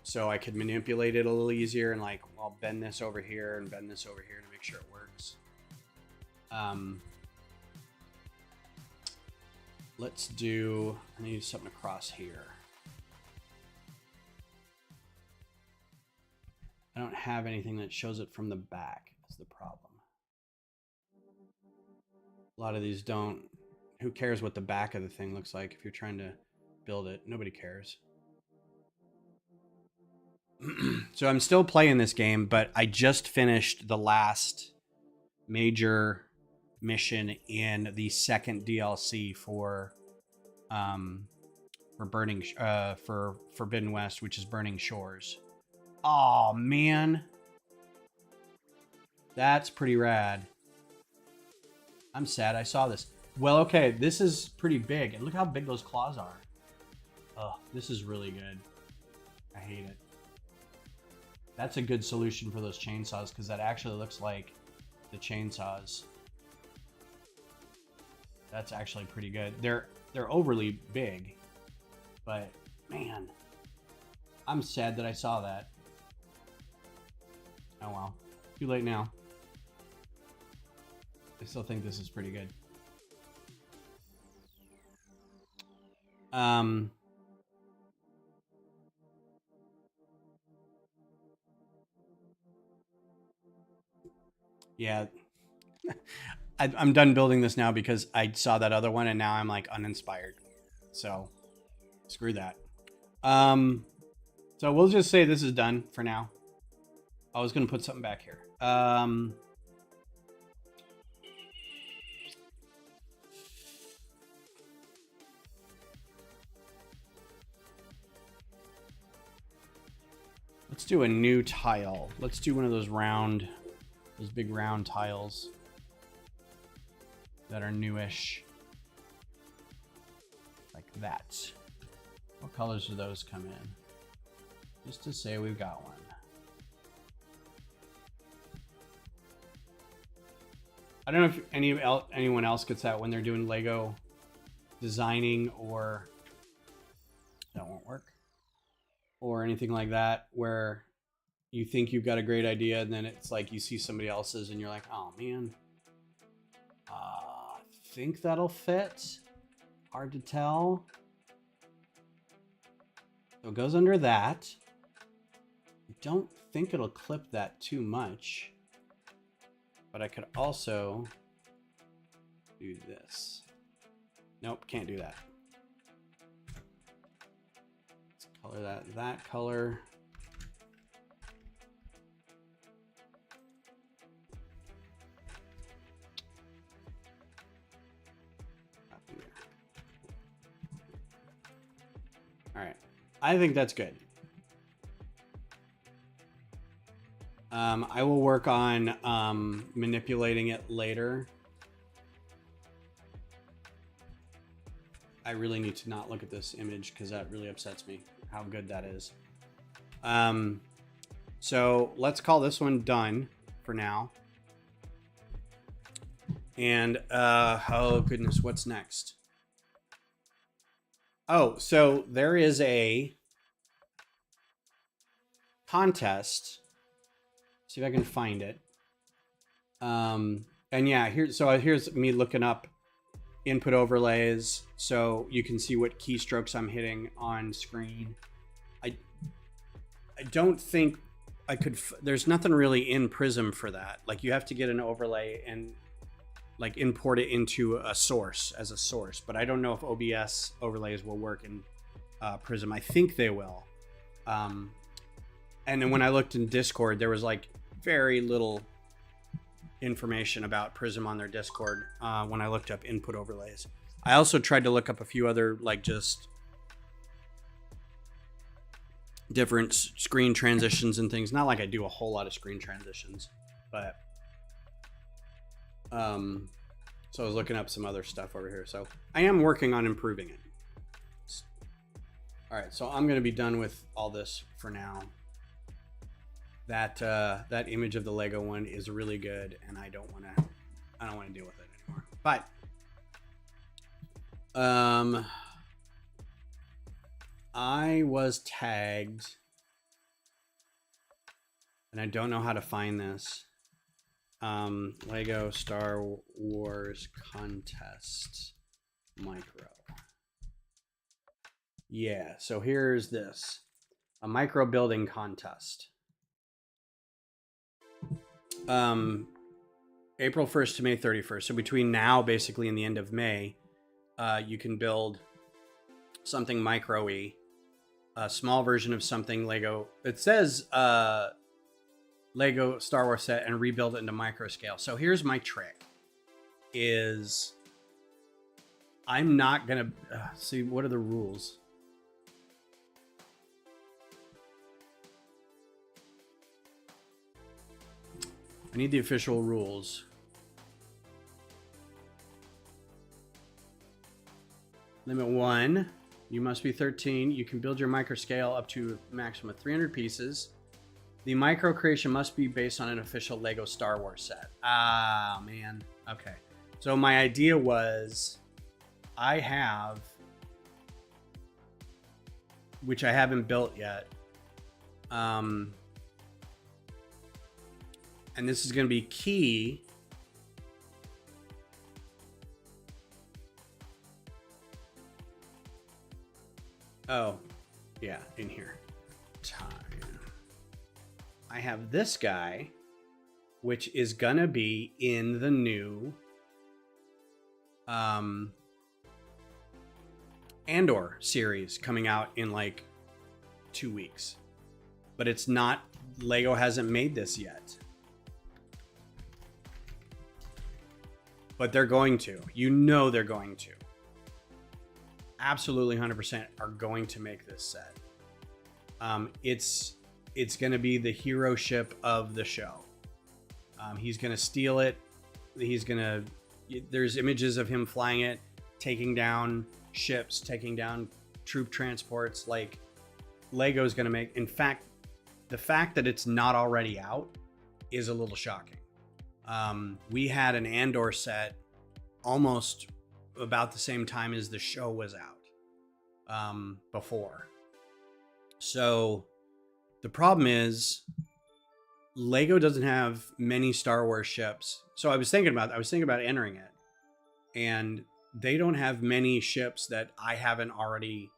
So I could manipulate it a little easier and like, I'll bend this over here and bend this over here to make sure it works. Let's do, I need something across here. I don't have anything that shows it from the back is the problem. A lot of these don't. Who cares what the back of the thing looks like if you're trying to build it? Nobody cares. So I'm still playing this game, but I just finished the last major mission in the second DLC for Burning for Forbidden West, which is Burning Shores. Oh man, that's pretty rad. I'm sad I saw this. Well, okay, this is pretty big, and look how big those claws are. Oh, this is really good. I hate it. That's a good solution for those chainsaws because that actually looks like the chainsaws. That's actually pretty good. They're overly big, but man, I'm sad that I saw that. Oh well, too late now. I still think this is pretty good. Yeah, I'm done building this now because I saw that other one and now I'm like uninspired. So screw that. So we'll just say this is done for now. I was going to put something back here. Let's do a new tile. Let's do one of those big round tiles that are newish. Like that. What colors do those come in? Just to say we've got one. I don't know if anyone else gets that when they're doing Lego designing or that won't work or anything like that, where you think you've got a great idea and then it's like you see somebody else's and you're like, oh man, I think that'll fit. Hard to tell. So it goes under that. I don't think it'll clip that too much, but I could also do this. Nope, can't do that. Let's color that color. All right, I think that's good. I will work on manipulating it later. I really need to not look at this image because that really upsets me how good that is. So let's call this one done for now. And oh goodness, what's next? Oh, so there is a contest. See if I can find it. And yeah, here's me looking up input overlays so you can see what keystrokes I'm hitting on screen. I don't think I could, there's nothing really in Prism for that. Like you have to get an overlay and like import it into a source as a source, but I don't know if OBS overlays will work in Prism. I think they will. And then when I looked in Discord, there was like very little information about Prism on their Discord when I looked up input overlays. I also tried to look up a few other like just different screen transitions and things. Not like I do a whole lot of screen transitions, but so I was looking up some other stuff over here. So I am working on improving it. All right, so I'm going to be done with all this for now. That image of the Lego one is really good, and I don't want to deal with it anymore. But I was tagged, and I don't know how to find this. Lego Star Wars contest micro. Yeah, so here's this, a micro building contest. April 1st to May 31st. So between now, basically, and the end of May, you can build something micro-y, a small version of something Lego. It says Lego Star Wars set and rebuild it into micro scale. So here's my trick is I'm not going to see what are the rules. I need the official rules. Limit 1, you must be 13. You can build your micro scale up to a maximum of 300 pieces. The micro creation must be based on an official Lego Star Wars set. Ah, man. Okay. So my idea was I have, which I haven't built yet. And this is going to be key. Oh, yeah, in here. Time. I have this guy, which is going to be in the new Andor series coming out in like 2 weeks. But it's not, Lego hasn't made this yet. But they're going to. You know they're going to. Absolutely 100% are going to make this set. It's going to be the hero ship of the show. He's going to steal it. He's going to... There's images of him flying it, taking down ships, taking down troop transports. Like, Lego's going to make... In fact, the fact that it's not already out is a little shocking. We had an Andor set almost about the same time as the show was out, before. So the problem is Lego doesn't have many Star Wars ships. So I was thinking about entering it, and they don't have many ships that I haven't already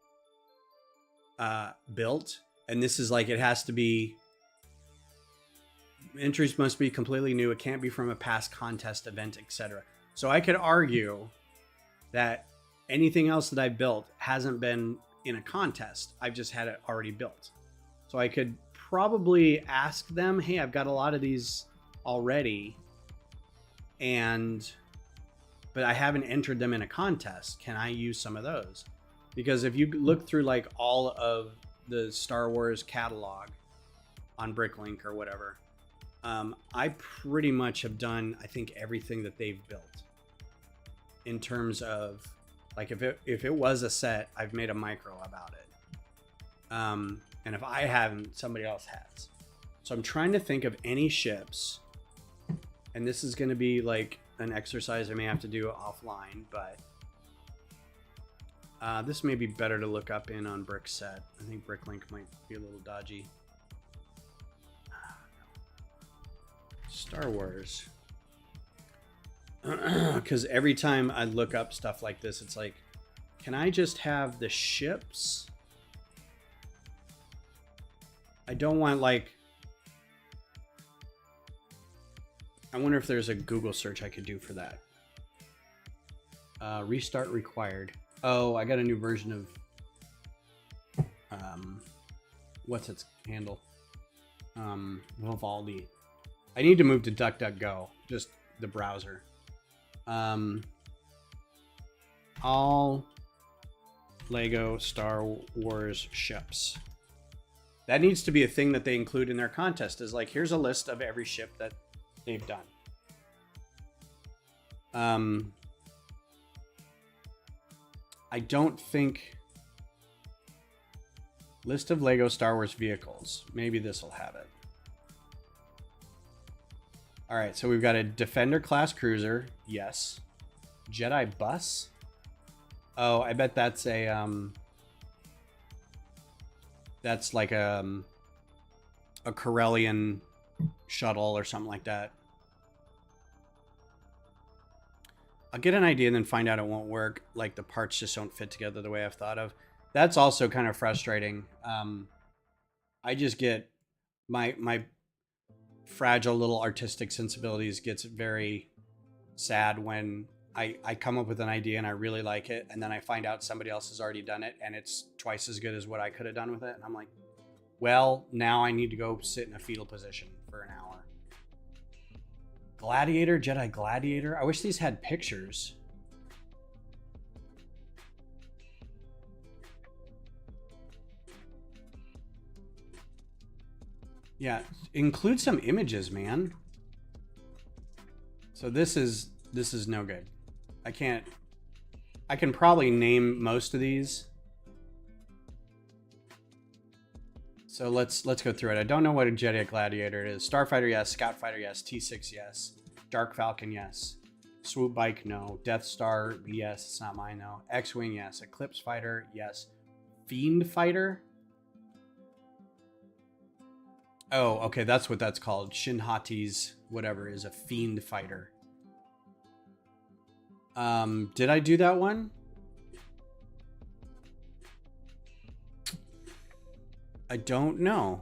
built. And this is like, it has to be, entries must be completely new. It can't be from a past contest event, etc. So I could argue that anything else that I built hasn't been in a contest. I've just had it already built. So I could probably ask them, hey, I've got a lot of these already, but I haven't entered them in a contest. Can I use some of those? Because if you look through like all of the Star Wars catalog on Bricklink or whatever, I pretty much have done, I think, everything that they've built. In terms of, like, if it was a set, I've made a micro about it. And if I haven't, somebody else has. So I'm trying to think of any ships, and this is going to be like an exercise I may have to do offline, but this may be better to look up in on Brickset. I think Bricklink might be a little dodgy. Star Wars. Because every time I look up stuff like this, it's like, can I just have the ships? I don't want, like, I wonder if there's a Google search I could do for that. Restart required. Oh, I got a new version of what's its handle? Vivaldi. I need to move to DuckDuckGo, just the browser. All Lego Star Wars ships. That needs to be a thing that they include in their contest, is like, here's a list of every ship that they've done. I don't think list of Lego Star Wars vehicles. Maybe this will have it. All right, so we've got a Defender class cruiser. Yes. Jedi bus. Oh, I bet that's a that's like a Corellian shuttle or something like that. I'll get an idea and then find out it won't work. Like, the parts just don't fit together the way I've thought of. That's also kind of frustrating. I just get my fragile little artistic sensibilities gets very sad when I come up with an idea and I really like it, and then I find out somebody else has already done it and it's twice as good as what I could have done with it. And I'm like, well, now I need to go sit in a fetal position for an hour. Gladiator, Jedi Gladiator. I wish these had pictures. Yeah, include some images, man. So this is no good. I can probably name most of these. So let's go through it. I don't know what a Jedi Gladiator is. Starfighter, yes. Scout Fighter, yes. T6, yes. Dark Falcon, yes. Swoop Bike, no. Death Star, yes. It's not mine, though. X-Wing, yes. Eclipse Fighter, yes. Fiend Fighter? Oh, okay, that's what that's called. Shinhati's whatever is a Fiend Fighter. Did I do that one? I don't know.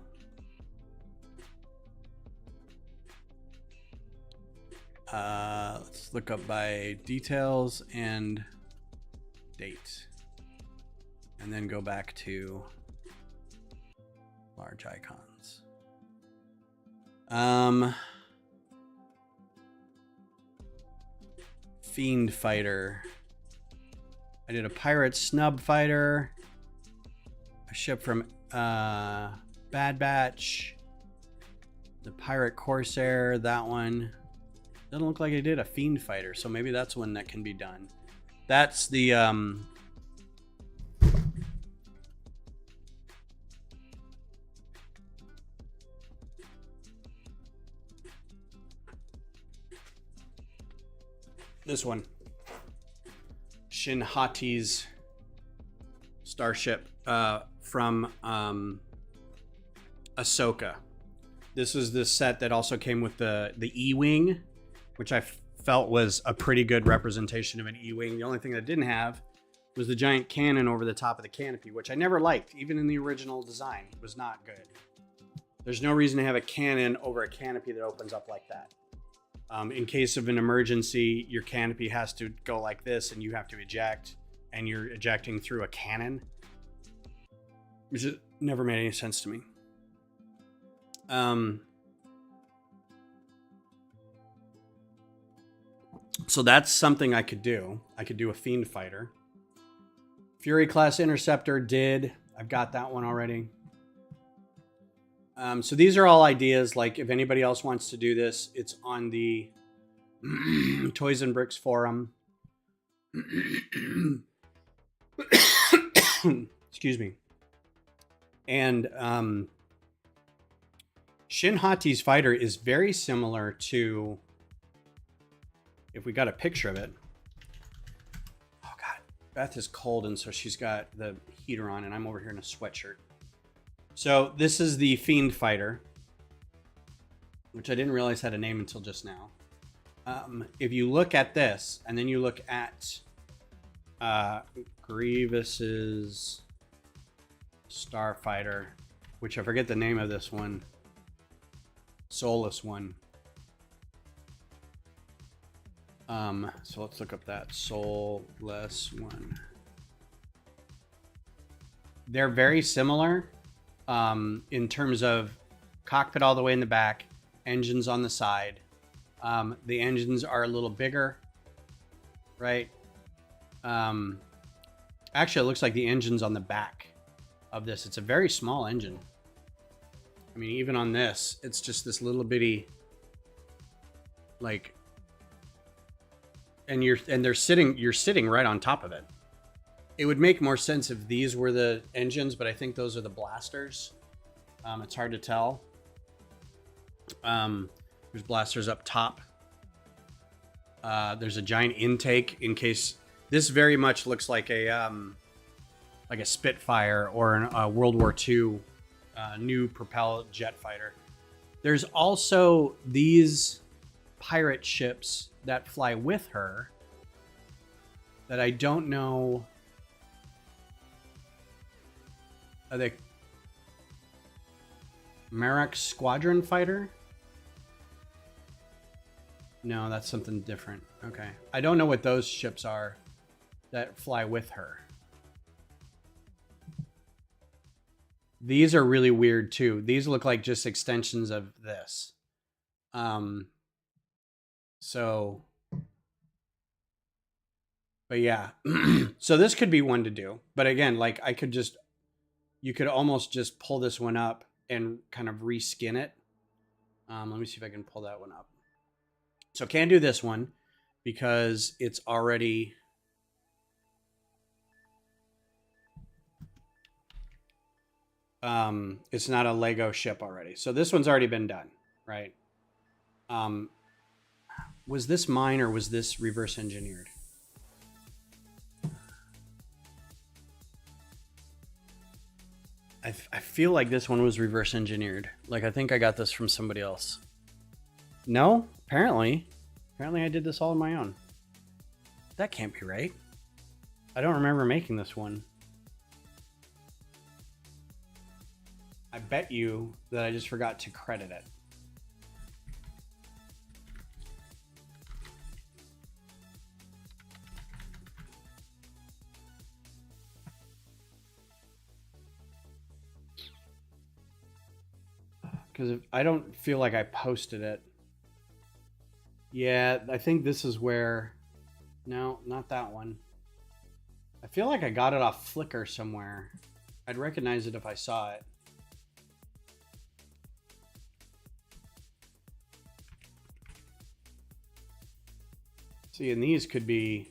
Let's look up by details and date. And then go back to large icons. Fiend Fighter. I did a pirate snub fighter, a ship from Bad Batch, the pirate corsair, that one. Doesn't look like I did a Fiend Fighter, so maybe that's one that can be done. That's the this one. Shin Hati's starship from Ahsoka. This was the set that also came with the E-Wing, which I felt was a pretty good representation of an E-Wing. The only thing that didn't have was the giant cannon over the top of the canopy, which I never liked. Even in the original design, it was not good. There's no reason to have a cannon over a canopy that opens up like that. In case of an emergency, your canopy has to go like this and you have to eject, and you're ejecting through a cannon, which never made any sense to me. So that's something I could do. I could do a Fiend Fighter. Fury class Interceptor did. I've got that one already. So these are all ideas. Like if anybody else wants to do this, it's on the Toys and Bricks forum. Excuse me. And Shin Hati's fighter is very similar to, if we got a picture of it. Oh God, Beth is cold, and so she's got the heater on, and I'm over here in a sweatshirt. So this is the Fiend Fighter, which I didn't realize had a name until just now. If you look at this, and then you look at Grievous's Starfighter, which I forget the name of this one, soulless one. So let's look up that soulless one. They're very similar. In terms of cockpit all the way in the back, engines on the side. The engines are a little bigger, right? Actually, it looks like the engine's on the back of this. It's a very small engine. I mean, even on this, it's just this little bitty, like, and you're sitting right on top of it. It would make more sense if these were the engines, but I think those are the blasters. It's hard to tell. There's blasters up top. There's a giant intake in case. This very much looks like a Spitfire or a World War II new propelled jet fighter. There's also these pirate ships that fly with her that I don't know. Are they Merrick Squadron Fighter? No, that's something different. Okay. I don't know what those ships are that fly with her. These are really weird too. These look like just extensions of this. But yeah. So this could be one to do. But again, like you could almost just pull this one up and kind of reskin it. Let me see if I can pull that one up. So can't do this one because it's already... it's not a Lego ship already. So this one's already been done, right? Was this mine or was this reverse engineered? I feel like this one was reverse engineered. Like, I think I got this from somebody else. No? Apparently I did this all on my own. That can't be right. I don't remember making this one. I bet you that I just forgot to credit it. Because I don't feel like I posted it. Yeah, I think this is where... No, not that one. I feel like I got it off Flickr somewhere. I'd recognize it if I saw it. See, and these could be...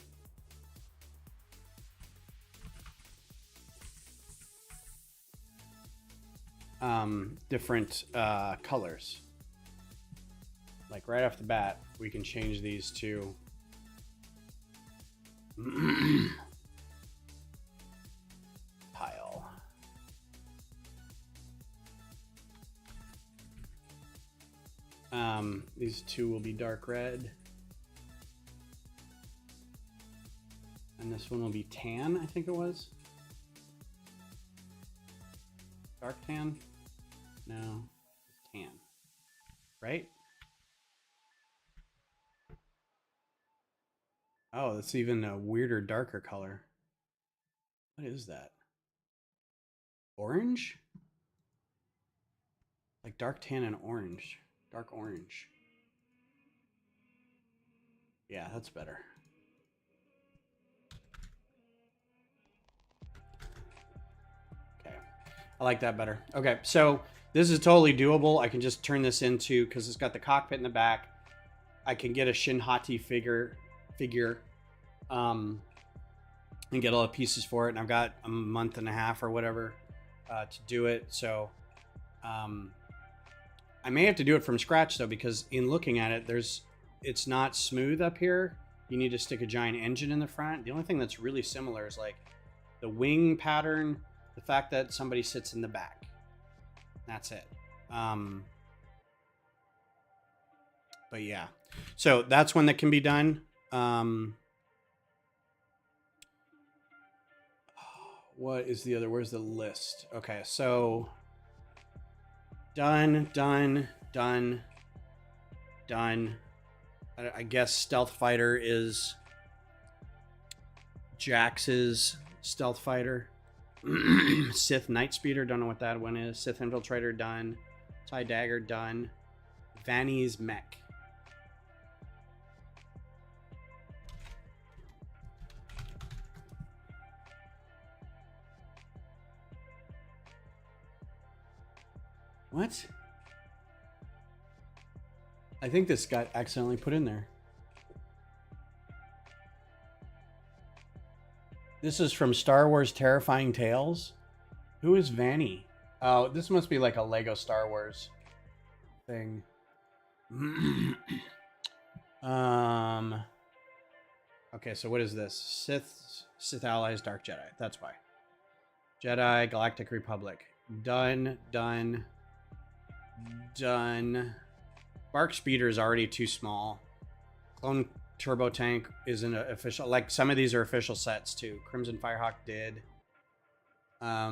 different colors. Like right off the bat, we can change these to Pile. These two will be dark red. And this one will be tan, I think it was. Dark tan? No, tan. Right? Oh, that's even a weirder, darker color. What is that? Orange? Like dark tan and orange. Dark orange. Yeah, that's better. Okay. I like that better. Okay, so this is totally doable. I can just turn this into, because it's got the cockpit in the back, I can get a Shinhati figure and get all the pieces for it. And I've got a month and a half or whatever to do it. So I may have to do it from scratch though, because in looking at it, it's not smooth up here. You need to stick a giant engine in the front. The only thing that's really similar is like the wing pattern, the fact that somebody sits in the back. That's it. But yeah, so that's one that can be done. What is the other? Where's the list? Okay, so done. I guess Stealth Fighter is Jax's Stealth Fighter. Sith Night Speeder, don't know what that one is. Sith Infiltrator, done. TIE Dagger, done. Vanny's Mech. What? I think this got accidentally put in there. This is from Star Wars Terrifying Tales. Who is Vanny? Oh, this must be like a Lego Star Wars thing. Okay, so what is this? Sith Allies, Dark Jedi. That's why. Jedi, Galactic Republic. Done. Bark Speeder is already too small. Clone Turbo Tank isn't official. Like some of these are official sets too. Crimson Firehawk did. I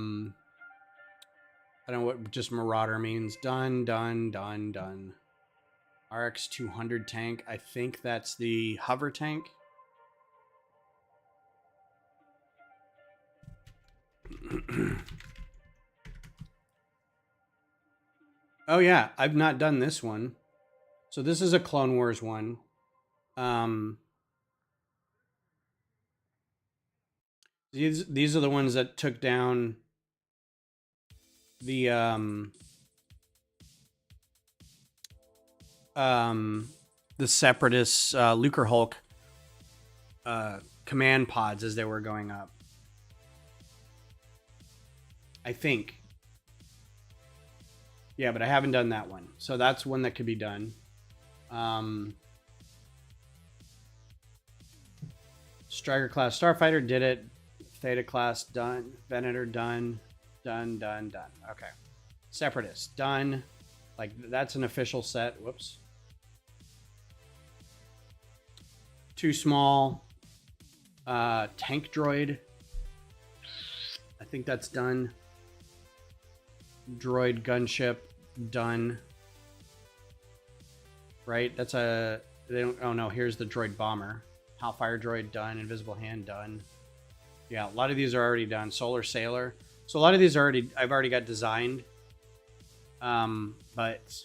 don't know what just Marauder means. Done. RX 200 tank. I think that's the hover tank. Oh yeah, I've not done this one. So this is a Clone Wars one. These are the ones that took down the Separatists, Lucre Hulk command pods as they were going up. I think. Yeah, but I haven't done that one. So that's one that could be done. Striker class Starfighter did it. Theta class done. Venator done. Done. Okay. Separatist done. Like that's an official set. Whoops. Too small. Tank droid. I think that's done. Droid gunship done. Right? That's a they don't oh no, here's the droid bomber. Hellfire droid done. Invisible hand done. Yeah, a lot of these are already done. Solar Sailor. So a lot of these I've already got designed. But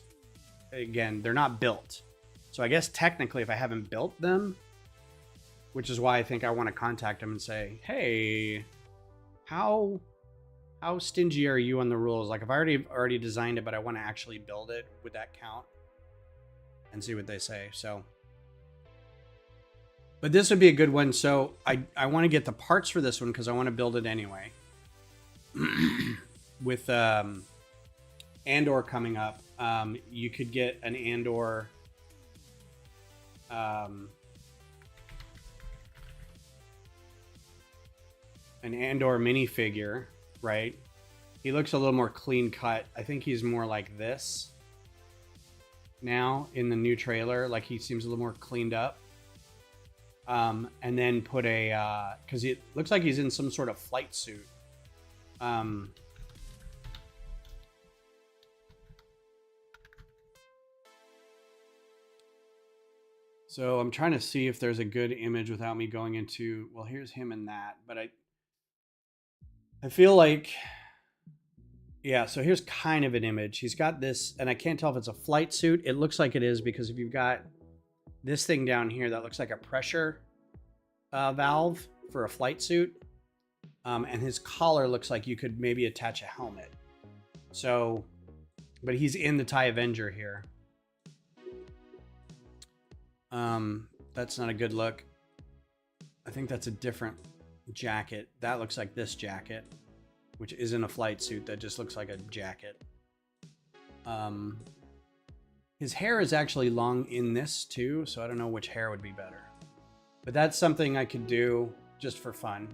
again, they're not built. So I guess technically if I haven't built them, which is why I think I want to contact them and say, hey, how stingy are you on the rules? Like if I already designed it, but I want to actually build it, would that count? And see what they say. So, but this would be a good one. So I want to get the parts for this one because I want to build it anyway. With Andor coming up, you could get an Andor an Andor minifigure, right? He looks a little more clean cut. I think he's more like this now in the new trailer. Like he seems a little more cleaned up. And then put a, because it looks like he's in some sort of flight suit. So I'm trying to see if there's a good image without me going into, well, here's him in that, but I feel like, yeah, so here's kind of an image. He's got this, and I can't tell if it's a flight suit. It looks like it is because if you've got this thing down here that looks like a pressure valve for a flight suit, and his collar looks like you could maybe attach a helmet. So, but he's in the TIE Avenger here. That's not a good look. I think that's a different jacket. That looks like this jacket, which isn't a flight suit. That just looks like a jacket. His hair is actually long in this too, so I don't know which hair would be better. But that's something I could do just for fun.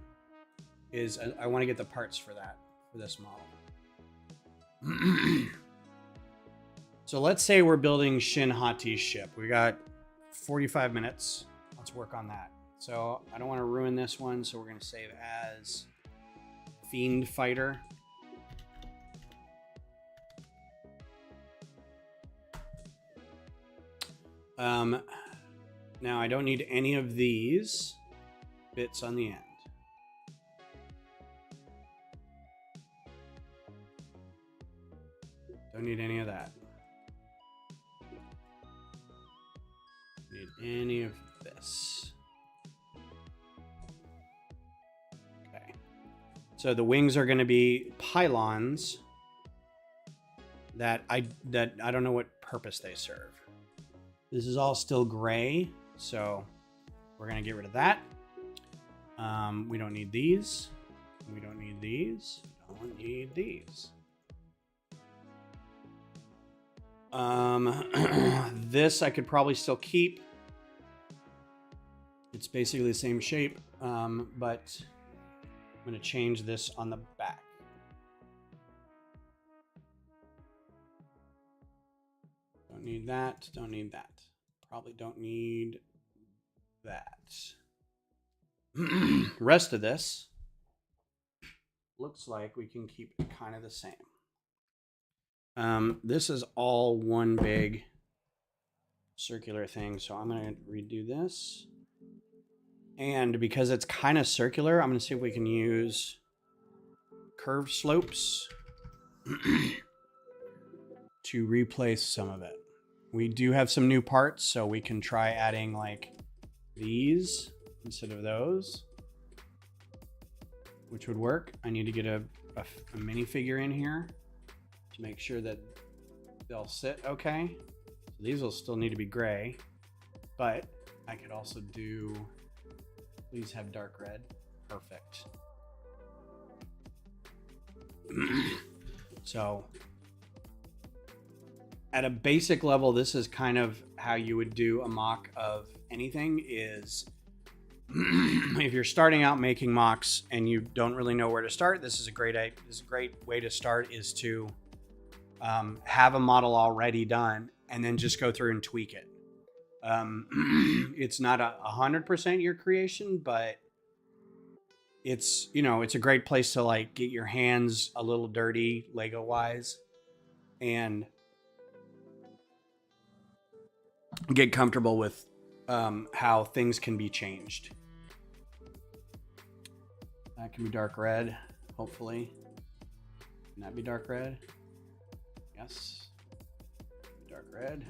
Is I want to get the parts for that, for this model. So let's say we're building Shin Hati's ship. We got 45 minutes. Let's work on that. So I don't want to ruin this one, so we're going to save as Fiend Fighter. Now I don't need any of these bits on the end. Don't need any of that. Need any of this. Okay. So the wings are going to be pylons that I don't know what purpose they serve. This is all still gray, so we're going to get rid of that. We don't need these. We don't need these. Don't need these. This I could probably still keep. It's basically the same shape, but I'm going to change this on the back. Don't need that. Don't need that. Probably don't need that. Rest of this looks like we can keep it kind of the same. This is all one big circular thing, so I'm going to redo this. And because it's kind of circular, I'm going to see if we can use curved slopes to replace some of it. We do have some new parts, so we can try adding like these instead of those, which would work. I need to get a minifigure in here to make sure that they'll sit okay. So these will still need to be gray, but I could also do, please have dark red. Perfect. So at a basic level, this is kind of how you would do a mock of anything. Is if you're starting out making mocks and you don't really know where to start, this is a great way to start, is to have a model already done and then just go through and tweak it. It's not 100% your creation, but it's, you know, it's a great place to like get your hands a little dirty Lego wise and get comfortable with how things can be changed. That can be dark red, hopefully. Can that be dark red? Yes. Dark red.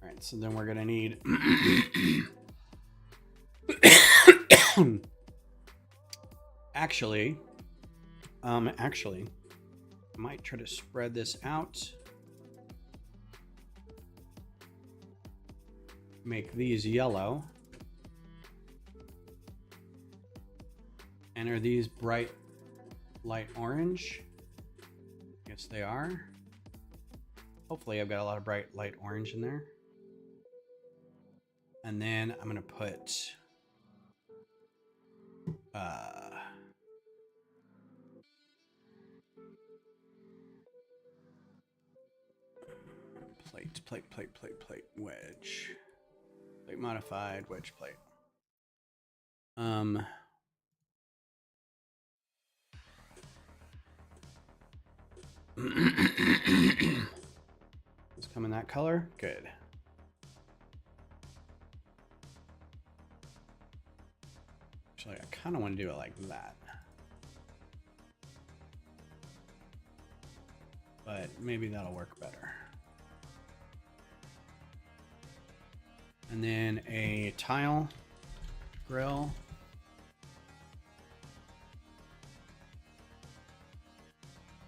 All right, so then we're gonna need actually, I might try to spread this out. Make these yellow. And are these bright light orange? Yes, they are. Hopefully I've got a lot of bright light orange in there. And then I'm going to put Plate, wedge. Plate modified, wedge plate. It's come in that color. Good. Actually, I kind of want to do it like that. But maybe that'll work better. And then a tile grill.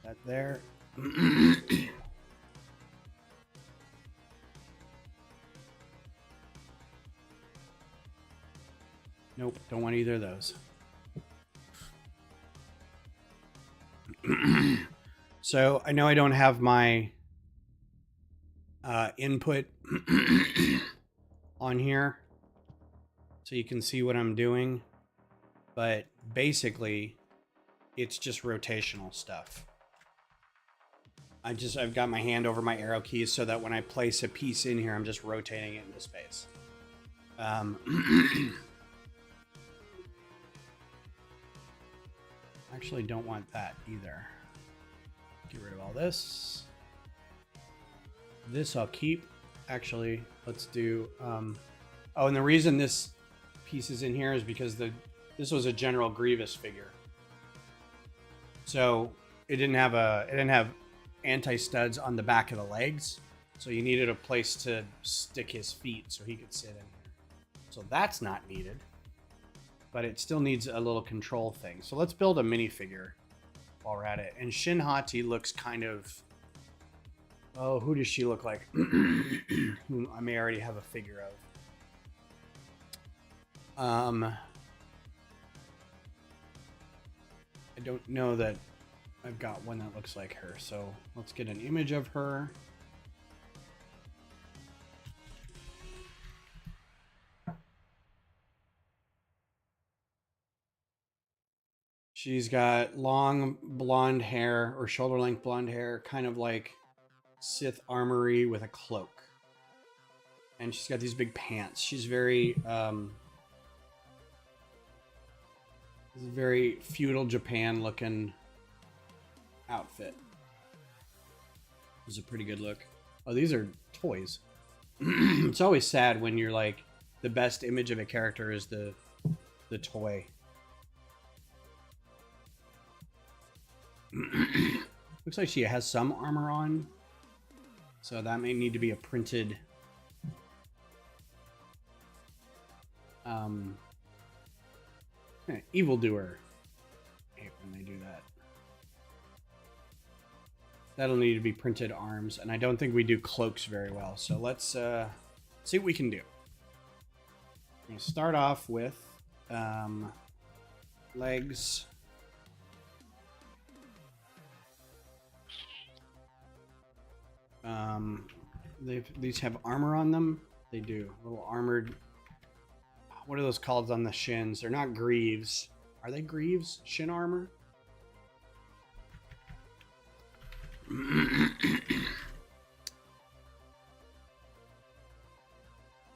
That there. Nope, don't want either of those. So I know I don't have my input on here so you can see what I'm doing, but basically it's just rotational stuff. I've got my hand over my arrow keys so that when I place a piece in here, I'm just rotating it into space. Actually don't want that either. Get rid of all this. This I'll keep. Actually, let's do... oh, and the reason this piece is in here is because this was a General Grievous figure. So it didn't have anti-studs on the back of the legs. So you needed a place to stick his feet so he could sit in here. So that's not needed. But it still needs a little control thing. So let's build a minifigure while we're at it. And Shin Hati looks kind of... Oh, who does she look like? Who I may already have a figure of. I don't know that I've got one that looks like her. So let's get an image of her. She's got long blonde hair or shoulder length blonde hair, kind of like Sith armory with a cloak. And she's got these big pants. She's very feudal Japan looking outfit. This is a pretty good look. Oh, these are toys. It's always sad when you're like, the best image of a character is the toy. Looks like she has some armor on. So that may need to be a printed evildoer. I hate when they do that. That'll need to be printed arms, and I don't think we do cloaks very well. So let's see what we can do. I'm going to start off with legs. These have armor on them. They do. Little armored. What are those called on the shins? They're not greaves. Are they greaves? Shin armor?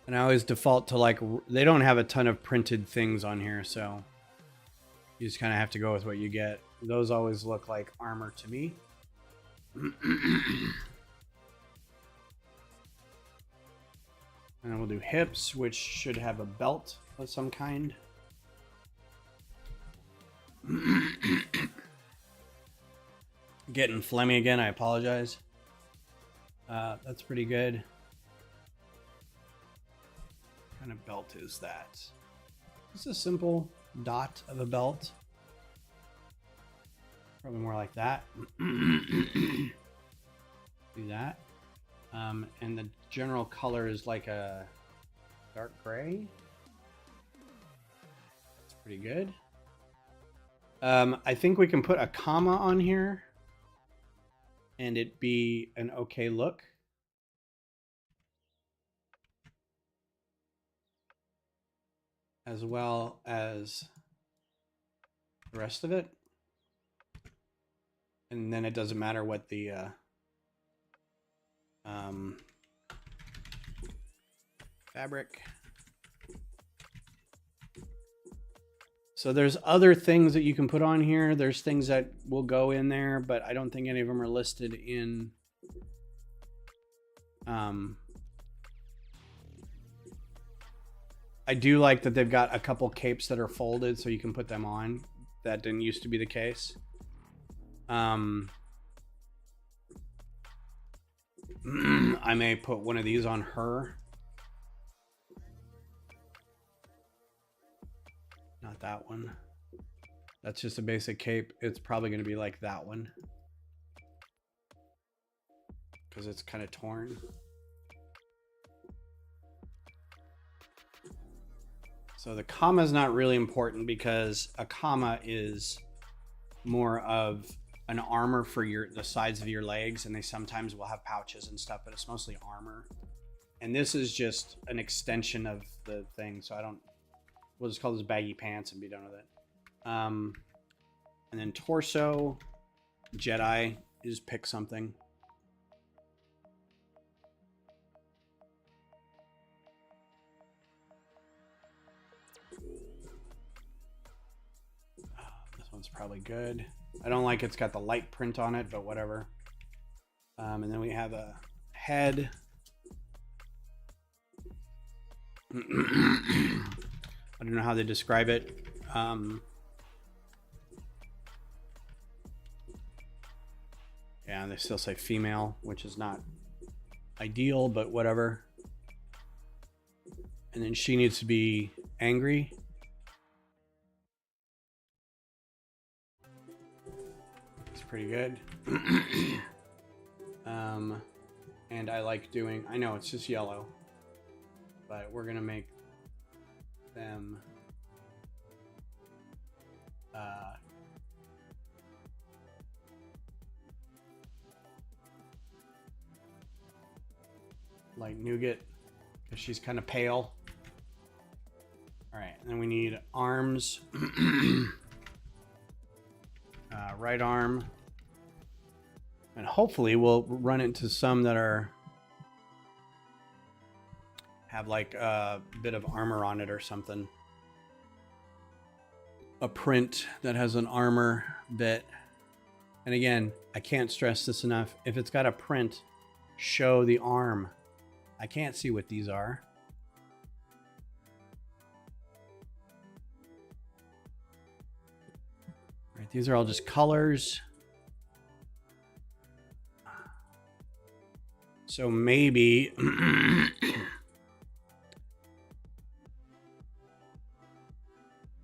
And I always default to like, they don't have a ton of printed things on here, so you just kind of have to go with what you get. Those always look like armor to me. And we'll do hips, which should have a belt of some kind. Getting phlegmy again, I apologize. That's pretty good. What kind of belt is that? It's a simple dot of a belt. Probably more like that. Do that. And the general color is like a dark gray. That's pretty good. I think we can put a comma on here and it be an okay look. As well as the rest of it. And then it doesn't matter what the fabric. So there's other things that you can put on here. There's things that will go in there, but I don't think any of them are listed in I do like that they've got a couple capes that are folded so you can put them on. That didn't used to be the case. I may put one of these on her. Not that one. That's just a basic cape. It's probably going to be like that one because it's kind of torn. So the comma is not really important because a comma is more of an armor for the sides of your legs, and they sometimes will have pouches and stuff, but it's mostly armor. And this is just an extension of the thing, so we'll just call this baggy pants and be done with it. And then torso, Jedi, you just pick something. This one's probably good. I don't like it's got the light print on it, but whatever. And then we have a head. I don't know how they describe it. Yeah, they still say female, which is not ideal, but whatever. And then she needs to be angry. It's pretty good. And I like doing, I know it's just yellow, but we're gonna make them like nougat because she's kind of pale. All right, and then we need arms. Right arm, and hopefully we'll run into some that have like a bit of armor on it or something. A print that has an armor bit. And again, I can't stress this enough. If it's got a print, show the arm. I can't see what these are. Right, these are all just colors. So maybe I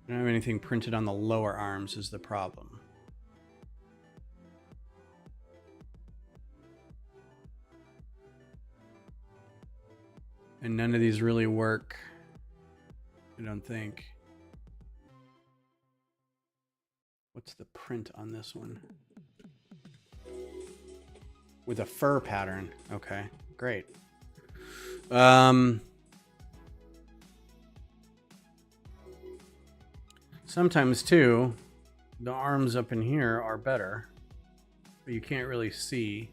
don't have anything printed on the lower arms is the problem. And none of these really work, I don't think. What's the print on this one? With a fur pattern. Okay, great. Sometimes too, the arms up in here are better, but you can't really see.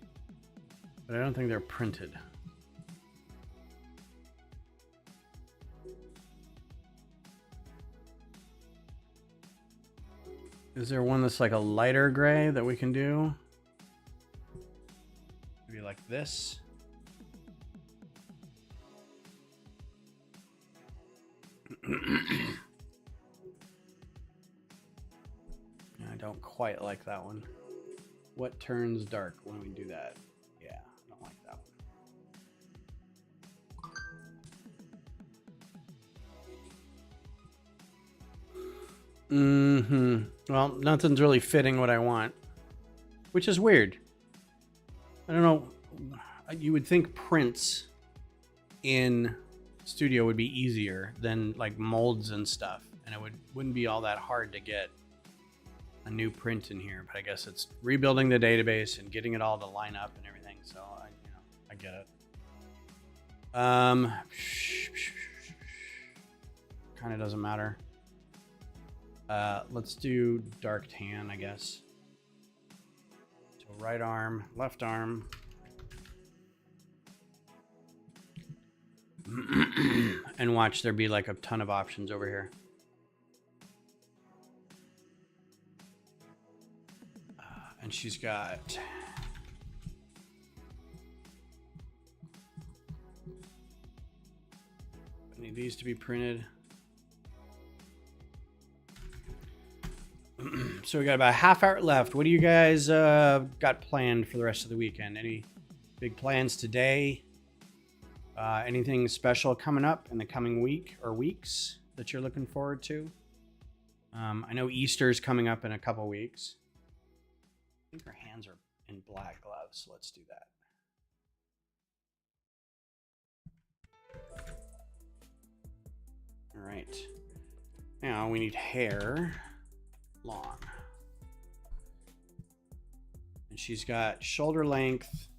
But I don't think they're printed. Is there one that's like a lighter gray that we can do? Maybe like this. I don't quite like that one. What turns dark when we do that? Yeah, I don't like that one. Well, nothing's really fitting what I want, which is weird. I don't know. You would think prints in Studio would be easier than like molds and stuff, and it wouldn't be all that hard to get a new print in here. But I guess it's rebuilding the database and getting it all to line up and everything. So I get it. Kind of doesn't matter. Let's do dark tan, I guess. So right arm, left arm. And watch there be like a ton of options over here. And she's got I need these to be printed. So we got about a half hour left. What do you guys got planned for the rest of the weekend? Any big plans today? Anything special coming up in the coming week or weeks that you're looking forward to? I know Easter's coming up in a couple weeks. I think her hands are in black gloves, so let's do that. All right. Now we need hair long. And she's got shoulder length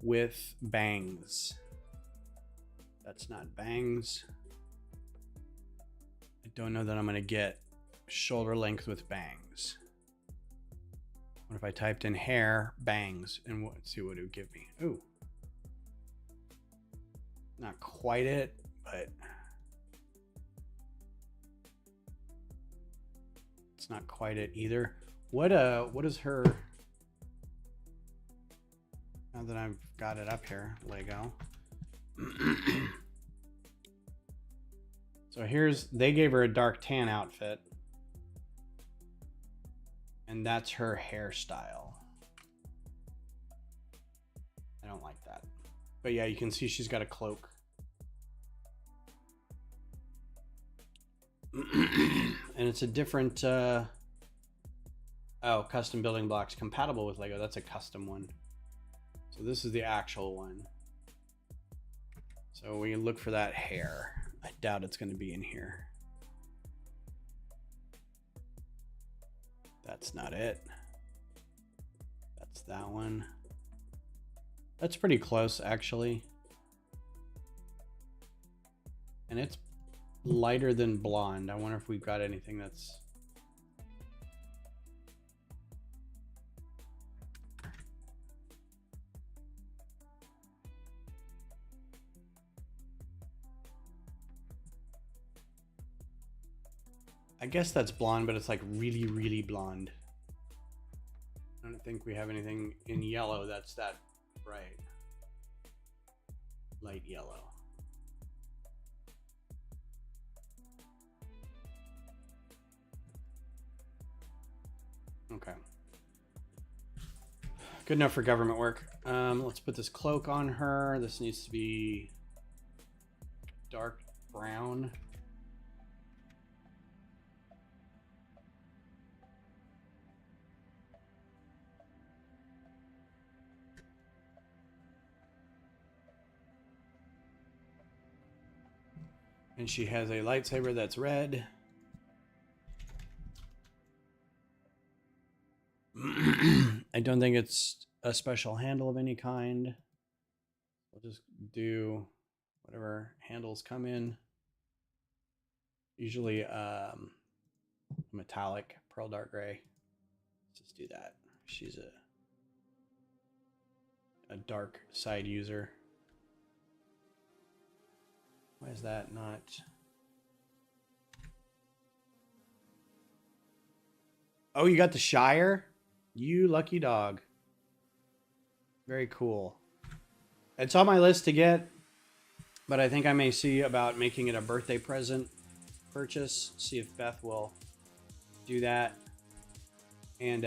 with bangs. That's not bangs. I don't know that I'm going to get shoulder length with bangs. What if I typed in hair, bangs, and let's see what it would give me. Ooh. Not quite it, but it's not quite it either. What is her, now that I've got it up here, Lego. So they gave her a dark tan outfit. And that's her hairstyle. I don't like that. But yeah, you can see she's got a cloak. And it's a different, custom building blocks compatible with Lego. That's a custom one. So this is the actual one. So we look for that hair. I doubt it's going to be in here. That's not it. That's that one. That's pretty close, actually. And it's lighter than blonde. I wonder if we've got anything that's... I guess that's blonde, but it's like really, really blonde. I don't think we have anything in yellow that's that bright. Light yellow. Okay. Good enough for government work. Let's put this cloak on her. This needs to be dark brown. And she has a lightsaber that's red. I don't think it's a special handle of any kind. We'll just do whatever handles come in. Usually metallic, pearl dark gray. Let's just do that. She's a dark side user. Why is that not? Oh, you got the Shire? You lucky dog. Very cool. It's on my list to get, but I think I may see about making it a birthday present purchase. See if Beth will do that. And,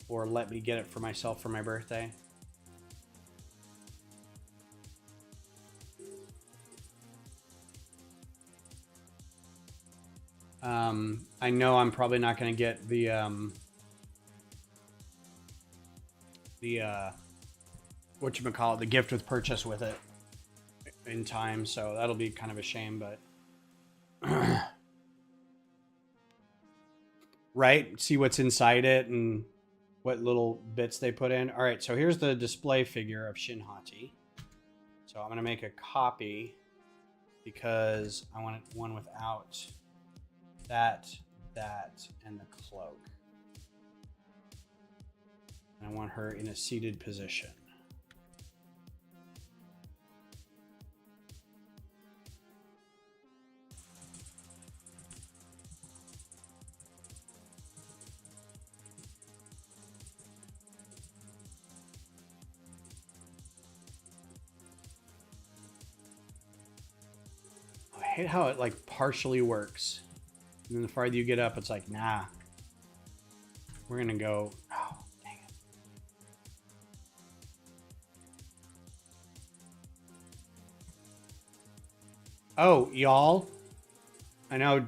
or let me get it for myself for my birthday. I know I'm probably not going to get the whatchamacallit, the gift with purchase with it in time, so that'll be kind of a shame, but right, see what's inside it and what little bits they put in. All right, so here's the display figure of Shinhati. So I'm going to make a copy because I want one without that, and the cloak. I want her in a seated position. I hate how it like partially works. And then the farther you get up, it's like, nah. We're gonna go. Oh, dang it. Oh, y'all. I know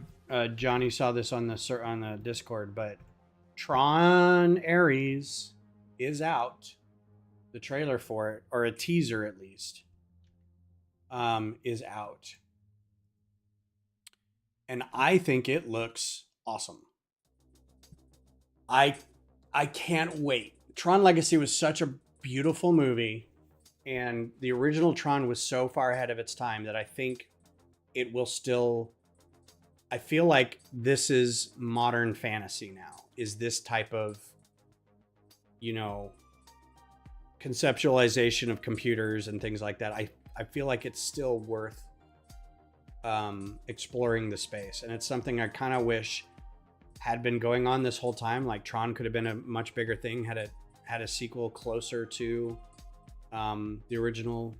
Johnny saw this on the Discord, but Tron Ares is out. The trailer for it, or a teaser at least, is out. And I think it looks awesome. I can't wait. Tron Legacy was such a beautiful movie, and the original Tron was so far ahead of its time that I think it will still. I feel like this is modern fantasy now. Is this type of, you know, conceptualization of computers and things like that. I feel like it's still worth exploring the space, and it's something I kind of wish had been going on this whole time. Like Tron could have been a much bigger thing had a sequel closer to the original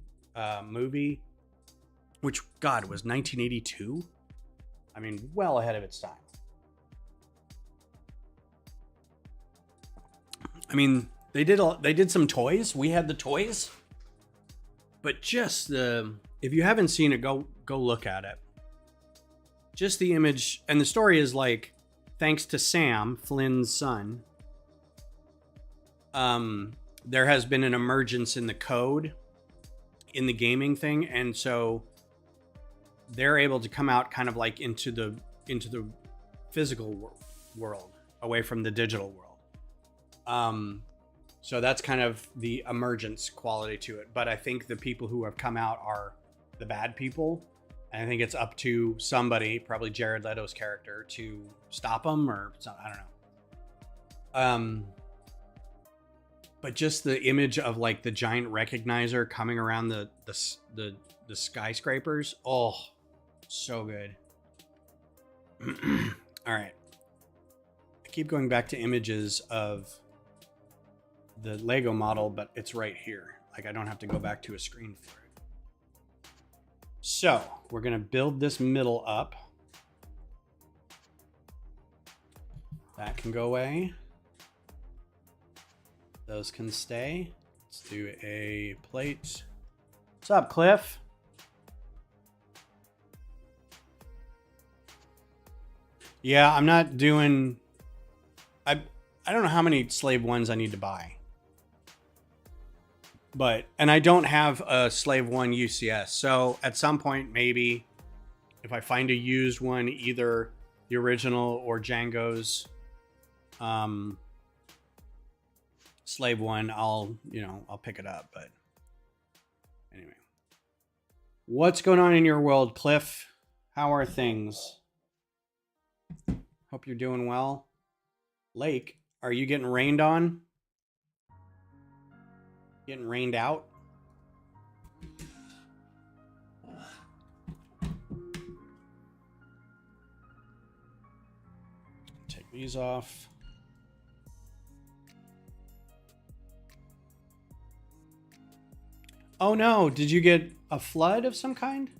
movie, which God was 1982. I mean, well ahead of its time. I mean, they did some toys. We had the toys, but just if you haven't seen it, go look at it. Just the image, and the story is like, thanks to Sam, Flynn's son, there has been an emergence in the code in the gaming thing, and so they're able to come out kind of like into the physical world, away from the digital world. So that's kind of the emergence quality to it. But I think the people who have come out are the bad people. And I think it's up to somebody, probably Jared Leto's character, to stop them or something. I don't know. But just the image of like the giant recognizer coming around the skyscrapers. Oh, so good. All right. I keep going back to images of the Lego model, but it's right here. Like I don't have to go back to a screen for it. So we're going to build this middle up. That can go away. Those can stay. Let's do a plate. What's up, Cliff? Yeah, I'm not doing... I don't know how many Slave 1s I need to buy. And I don't have a Slave 1 UCS. So at some point, maybe if I find a used one, either the original or Django's Slave 1, I'll pick it up. But anyway, what's going on in your world, Cliff? How are things? Hope you're doing well. Lake, are you getting rained on? Getting rained out? Take these off. Oh no, did you get a flood of some kind?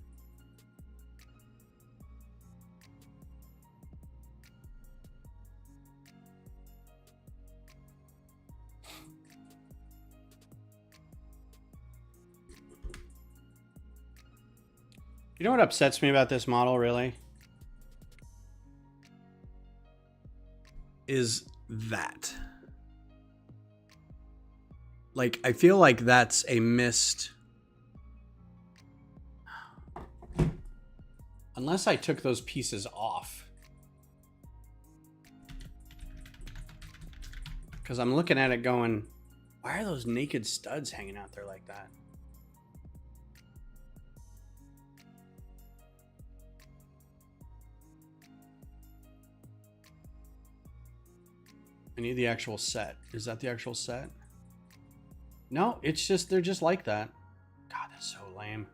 You know what upsets me about this model, really? Is that. Like, I feel like that's a missed... Unless I took those pieces off. Because I'm looking at it going, why are those naked studs hanging out there like that? I need the actual set. Is that the actual set? No, it's just, they're just like that. God, that's so lame.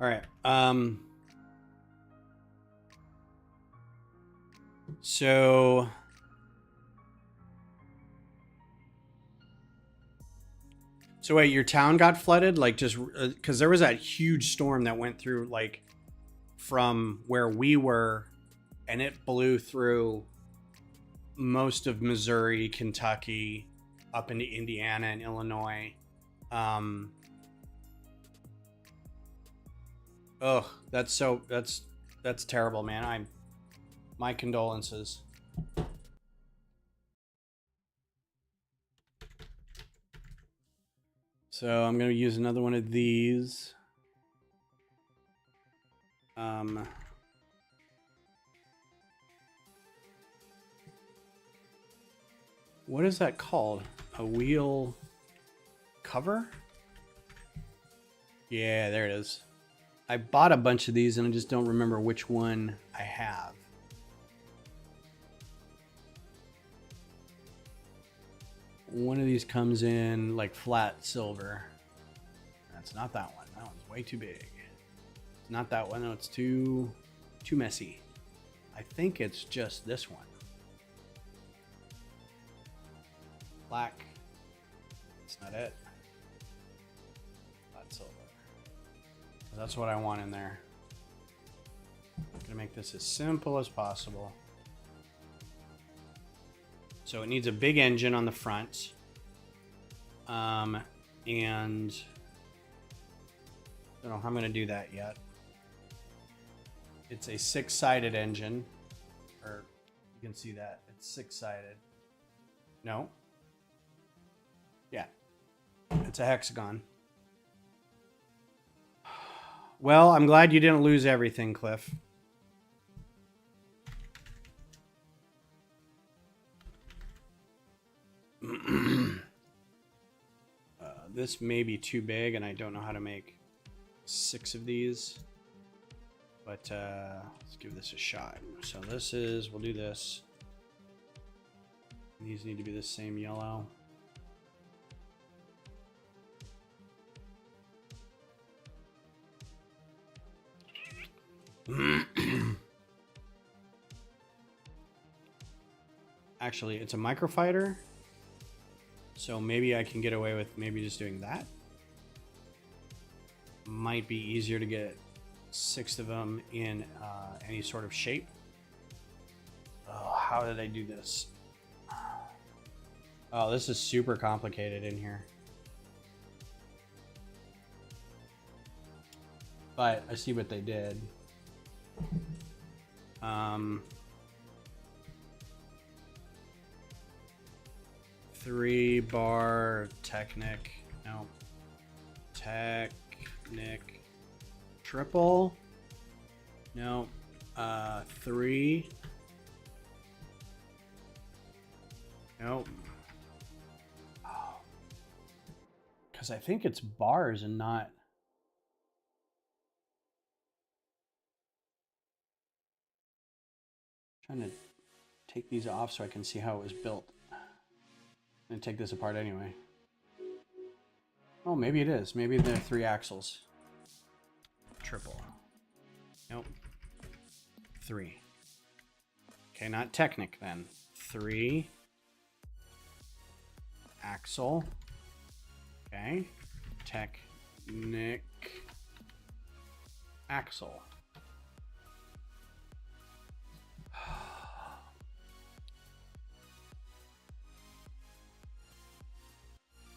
All right. So wait, your town got flooded? Like just because there was that huge storm that went through like from where we were, and it blew through most of Missouri, Kentucky, up into Indiana and Illinois. Oh, that's terrible, man. My condolences. So I'm gonna use another one of these. What is that called? A wheel cover? Yeah, there it is. I bought a bunch of these and I just don't remember which one I have. One of these comes in like flat silver. That's not that one. That one's way too big. It's not that one. No, it's too messy. I think it's just this one. Black. That's not it. Flat silver. That's what I want in there. I'm gonna make this as simple as possible. So it needs a big engine on the front. And I don't know how I'm gonna do that yet. It's a 6-sided engine, or you can see that it's 6-sided. No. Yeah, it's a hexagon. Well, I'm glad you didn't lose everything, Cliff. This may be too big, and I don't know how to make 6 of these. But let's give this a shot. So this is, we'll do this. These need to be the same yellow. Actually, it's a microfighter. So maybe I can get away with maybe just doing that. Might be easier to get 6 of them in any sort of shape. Oh, how did I do this? Oh, this is super complicated in here. But I see what they did. 3-bar Technic. No. Technic. Triple. No. 3. Nope. Oh. Because I think it's bars and not. I'm trying to take these off so I can see how it was built. I'm gonna take this apart anyway. Oh, maybe it is. Maybe they're 3 axles. Triple. Nope. 3. Okay, not Technic then. 3. Axle. Okay. Technic. Axle.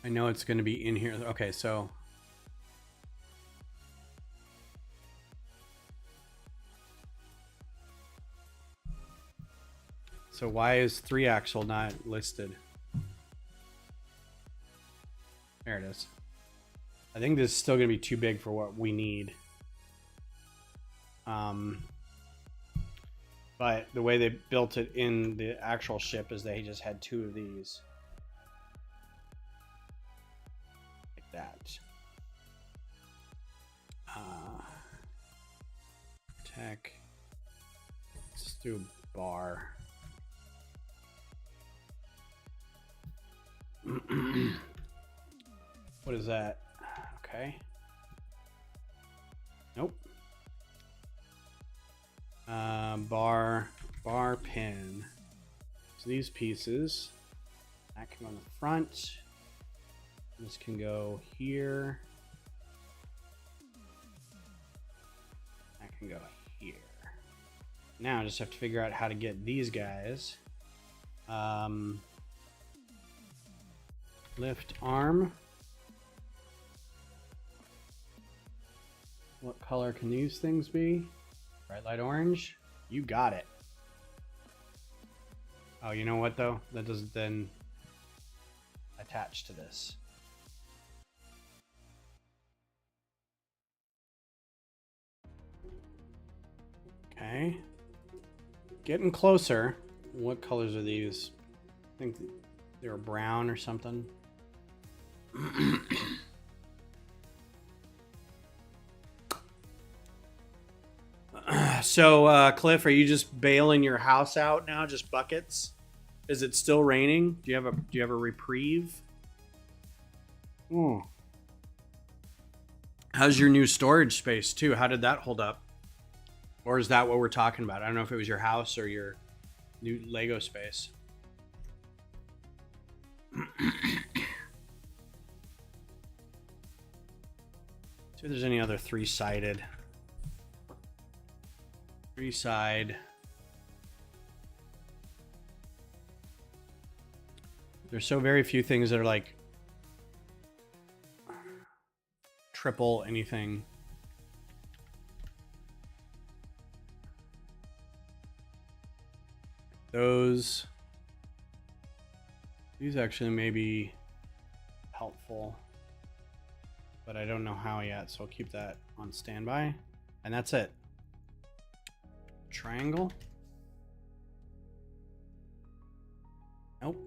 I know it's going to be in here. Okay, so why is 3-axle not listed? There it is. I think this is still going to be too big for what we need. But the way they built it in the actual ship is they just had 2 of these. Like that. Tech. Let's do bar. What is that? Okay. Nope. Bar pin. So these pieces, that can go on the front. This can go here. That can go here. Now I just have to figure out how to get these guys. Lift arm. What color can these things be? Bright light orange. You got it. Oh, you know what though? That doesn't then attach to this. Okay. Getting closer. What colors are these? I think they were brown or something. So, Cliff, are you just bailing your house out now? Just buckets? Is it still raining? Do you have a reprieve? Oh. How's your new storage space too? How did that hold up? Or is that what we're talking about? I don't know if it was your house or your new Lego space. See if there's any other three-sided. Three-side. There's so very few things that are like triple anything. These actually may be helpful, but I don't know how yet, so I'll keep that on standby. And that's it. Triangle. Nope.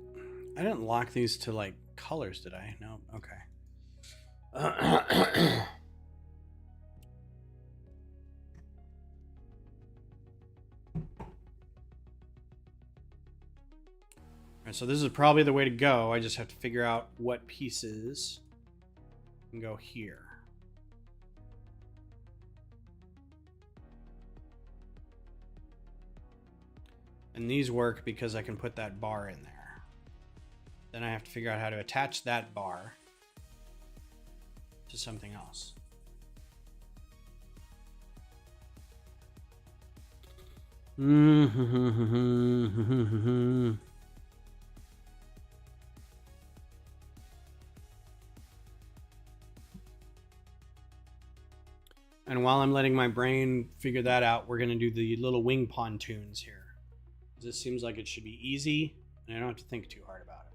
I didn't lock these to like colors, did I? No. Okay. Alright, so this is probably the way to go. I just have to figure out what pieces can go here. And these work because I can put that bar in there. Then I have to figure out how to attach that bar to something else. And while I'm letting my brain figure that out, we're going to do the little wing pontoons here. This seems like it should be easy, and I don't have to think too hard about it.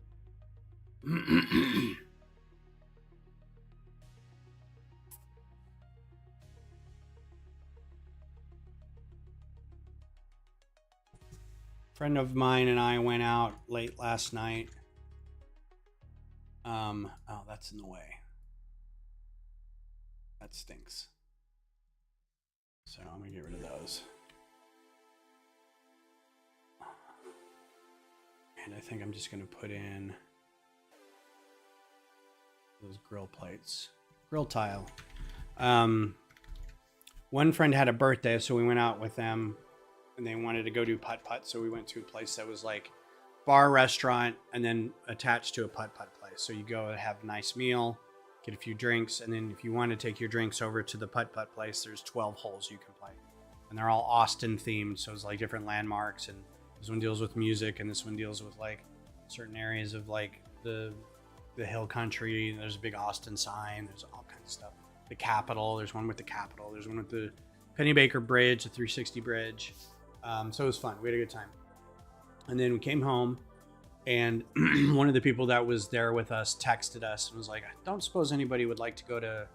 Friend of mine and I went out late last night. Oh, that's in the way. That stinks. So I'm gonna get rid of those. And I think I'm just gonna put in those grill plates. Grill tile. One friend had a birthday, so we went out with them and they wanted to go do putt-putt. So we went to a place that was like bar restaurant and then attached to a putt-putt place. So you go and have a nice meal, get a few drinks, and then if you want to take your drinks over to the putt-putt place, there's 12 holes you can play. And they're all Austin themed, so it's like different landmarks, and this one deals with music, and this one deals with like certain areas of like the hill country. There's a big Austin sign, there's all kinds of stuff. The Capitol, there's one with the Capitol, there's one with the Pennybaker Bridge, the 360 Bridge. So it was fun, we had a good time. And then we came home, and one of the people that was there with us texted us and was like, I don't suppose anybody would like to go to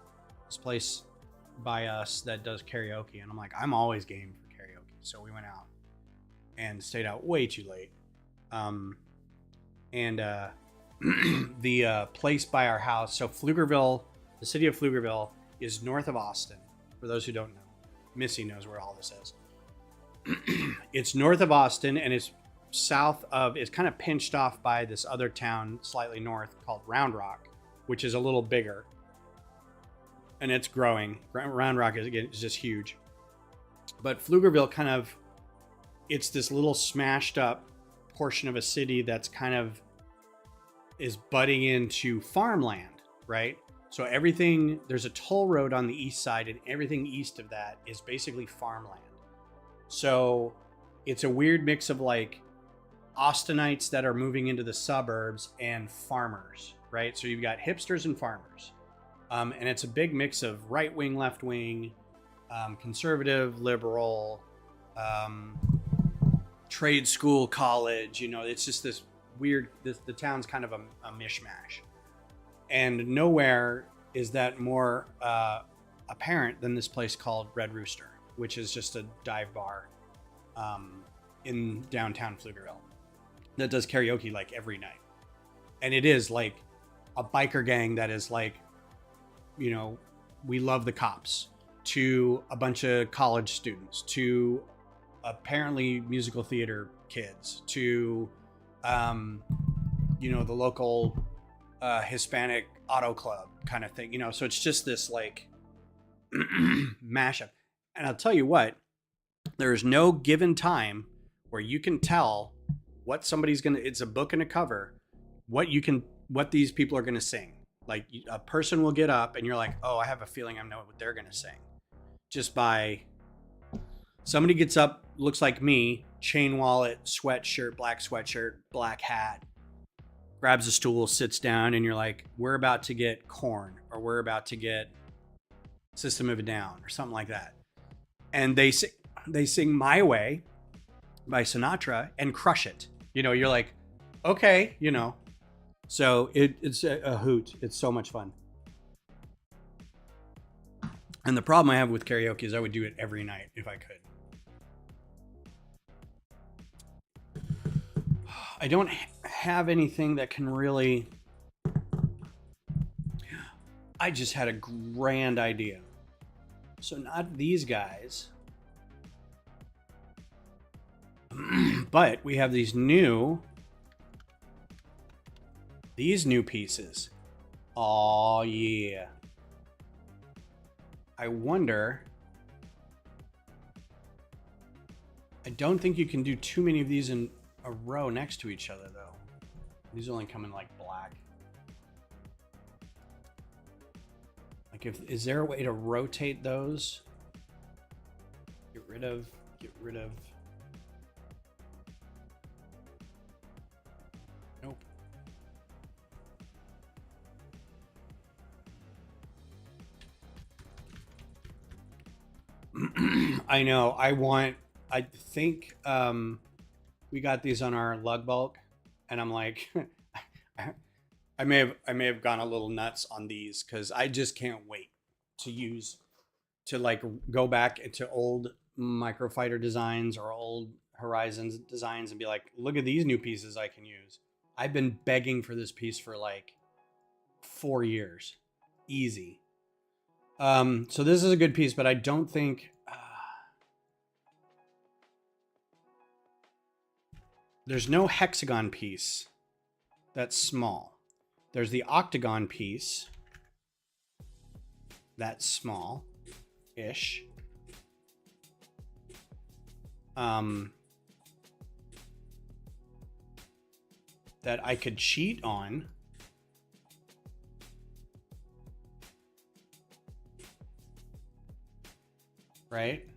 this place by us that does karaoke. And I'm like, I'm always game for karaoke. So we went out and stayed out way too late. The place by our house, so Pflugerville, the city of Pflugerville is north of Austin. For those who don't know, Missy knows where all this is. It's north of Austin, and it's south of, it's kind of pinched off by this other town slightly north called Round Rock, which is a little bigger. And it's growing. Round Rock is just huge. But Pflugerville kind of, it's this little smashed up portion of a city that's kind of is butting into farmland, right? So everything, there's a toll road on the east side, and everything east of that is basically farmland. So it's a weird mix of like Austinites that are moving into the suburbs and farmers, right? So you've got hipsters and farmers. And it's a big mix of right wing, left wing, conservative, liberal, trade school, college. You know, it's just this weird, the town's kind of a mishmash. And nowhere is that more apparent than this place called Red Rooster, which is just a dive bar in downtown Pflugerville that does karaoke like every night. And it is like a biker gang that is like, you know, we love the cops, to a bunch of college students, to apparently musical theater kids, to, you know, the local Hispanic auto club kind of thing, you know. So it's just this like mashup. And I'll tell you what, there's no given time where you can tell what somebody's gonna, it's a book and a cover, what these people are gonna sing. Like a person will get up and you're like, oh, I have a feeling I know what they're gonna sing. Just by somebody gets up, looks like me, chain wallet, sweatshirt, black hat, grabs a stool, sits down, and you're like, we're about to get Korn, or we're about to get System of a Down, or something like that. And they sing My Way by Sinatra and crush it. You know, you're like, okay, you know. So it's a hoot. It's so much fun. And the problem I have with karaoke is I would do it every night if I could. I don't have anything that can really... I just had a grand idea. So not these guys. But we have these new pieces. Oh yeah. I wonder. I don't think you can do too many of these in a row next to each other though. These only come in like black. Like, is there a way to rotate those? Get rid of. Nope. I know. I think we got these on our lug bulk, and I'm like, I may have gone a little nuts on these because I just can't wait to like go back into old Microfighter designs or old Horizons designs and be like, look at these new pieces I can use. I've been begging for this piece for like 4 years, easy. So this is a good piece, but I don't think there's no hexagon piece that's small. There's the octagon piece that's small-ish. That I could cheat on. Right?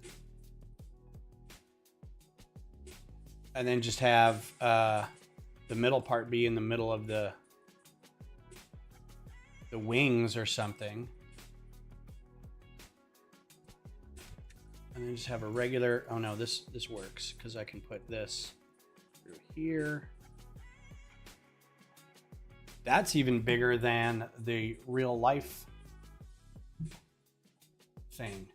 And then just have the middle part be in the middle of the wings or something. And then just have a regular, oh no, this works because I can put this through here. That's even bigger than the real life thing.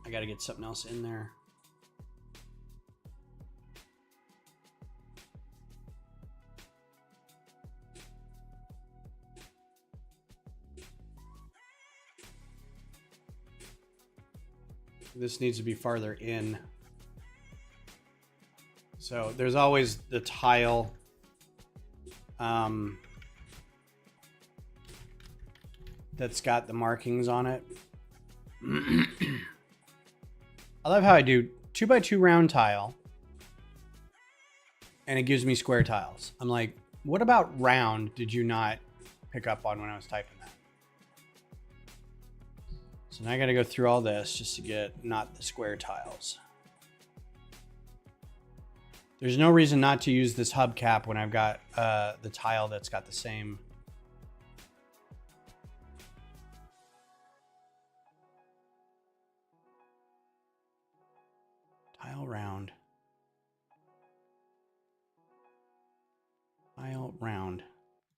I gotta get something else in there. This needs to be farther in. So there's always the tile. That's got the markings on it. I love how I do 2x2 round tile and it gives me square tiles. I'm like, what about round did you not pick up on when I was typing that? So now I got to go through all this just to get not the square tiles. There's no reason not to use this hubcap when I've got the tile that's got the same. Tile round. Tile round.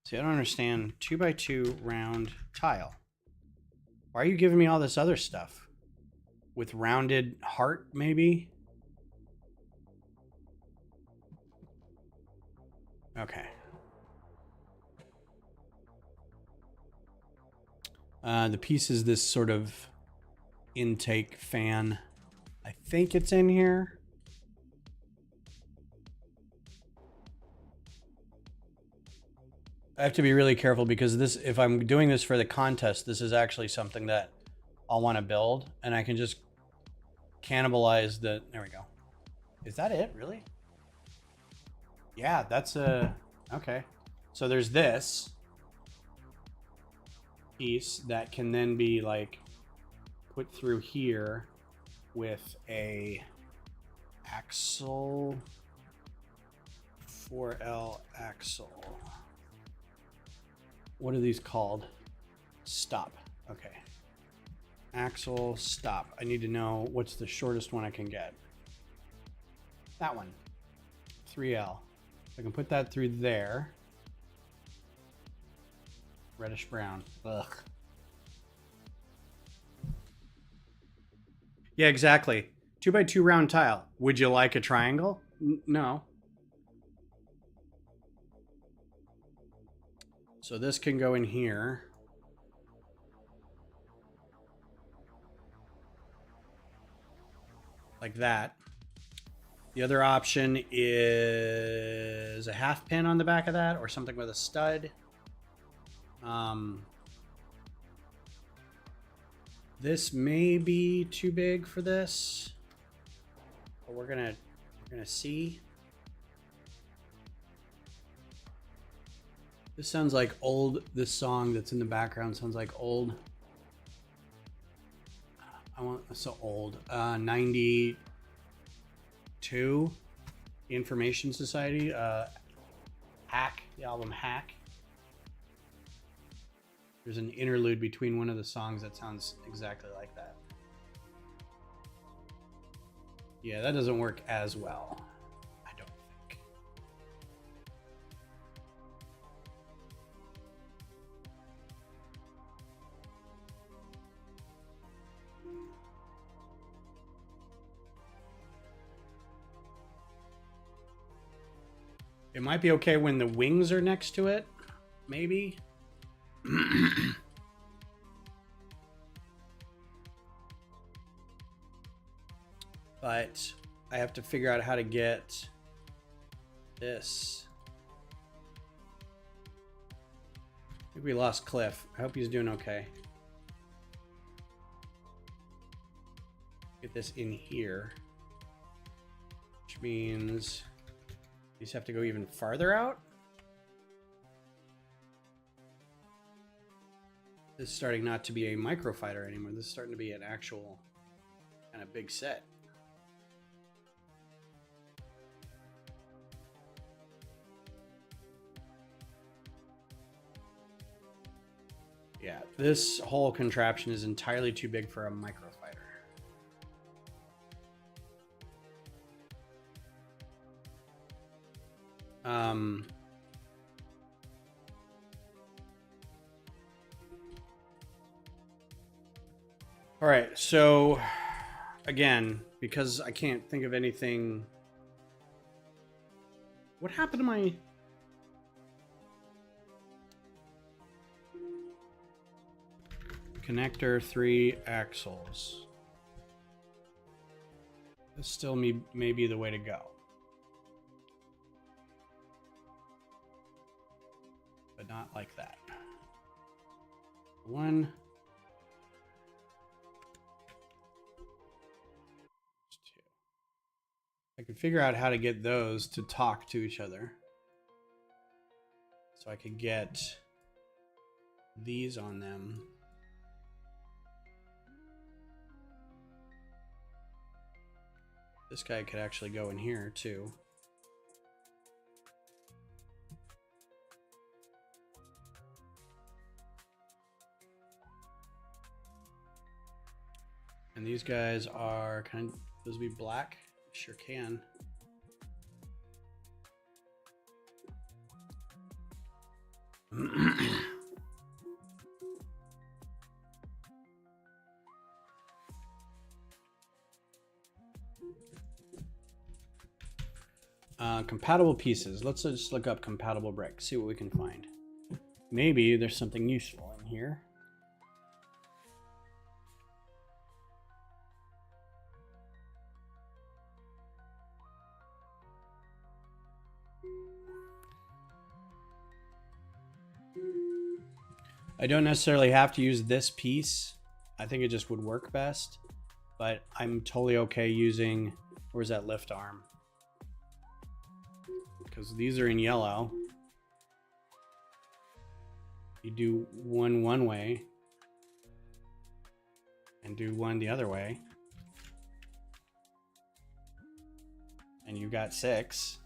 See, I don't understand 2x2 round tile. Why are you giving me all this other stuff? With rounded heart, maybe? Okay. The piece is this sort of intake fan. I think it's in here. I have to be really careful because this, if I'm doing this for the contest, this is actually something that I'll want to build and I can just cannibalize the, there we go. Is that it, really? Yeah, that's okay. So there's this piece that can then be like put through here with a axle, 4L axle. What are these called? Stop. Okay. Axle stop. I need to know what's the shortest one I can get. That one. 3L. I can put that through there. Reddish brown. Ugh. Yeah, exactly. 2x2 round tile. Would you like a triangle? No. So this can go in here. Like that. The other option is a half pin on the back of that or something with a stud. This may be too big for this, but we're gonna see. This sounds like old. This song that's in the background sounds like old. So old. 92. Information Society. Hack. The album Hack. There's an interlude between one of the songs that sounds exactly like that. Yeah, that doesn't work as well, I don't think. It might be okay when the wings are next to it, maybe. But I have to figure out how to get this. I think we lost Cliff. I hope he's doing okay. Get this in here, which means these have to go even farther out. This is starting not to be a microfighter anymore. This is starting to be an actual kind of big set. Yeah, this whole contraption is entirely too big for a microfighter. All right, so again, because I can't think of anything. What happened to my... Connector 3 axles. This still may be the way to go. But not like that. 1. 2. I can figure out how to get those to talk to each other. So I could get these on them. This guy could actually go in here too. And these guys are kind of, those be black? Sure can. Compatible pieces. Let's just look up compatible bricks, see what we can find. Maybe there's something useful in here. I don't necessarily have to use this piece. I think it just would work best, but I'm totally okay using, where's that lift arm? Because these are in yellow. You do one way and do one the other way, and you've got 6.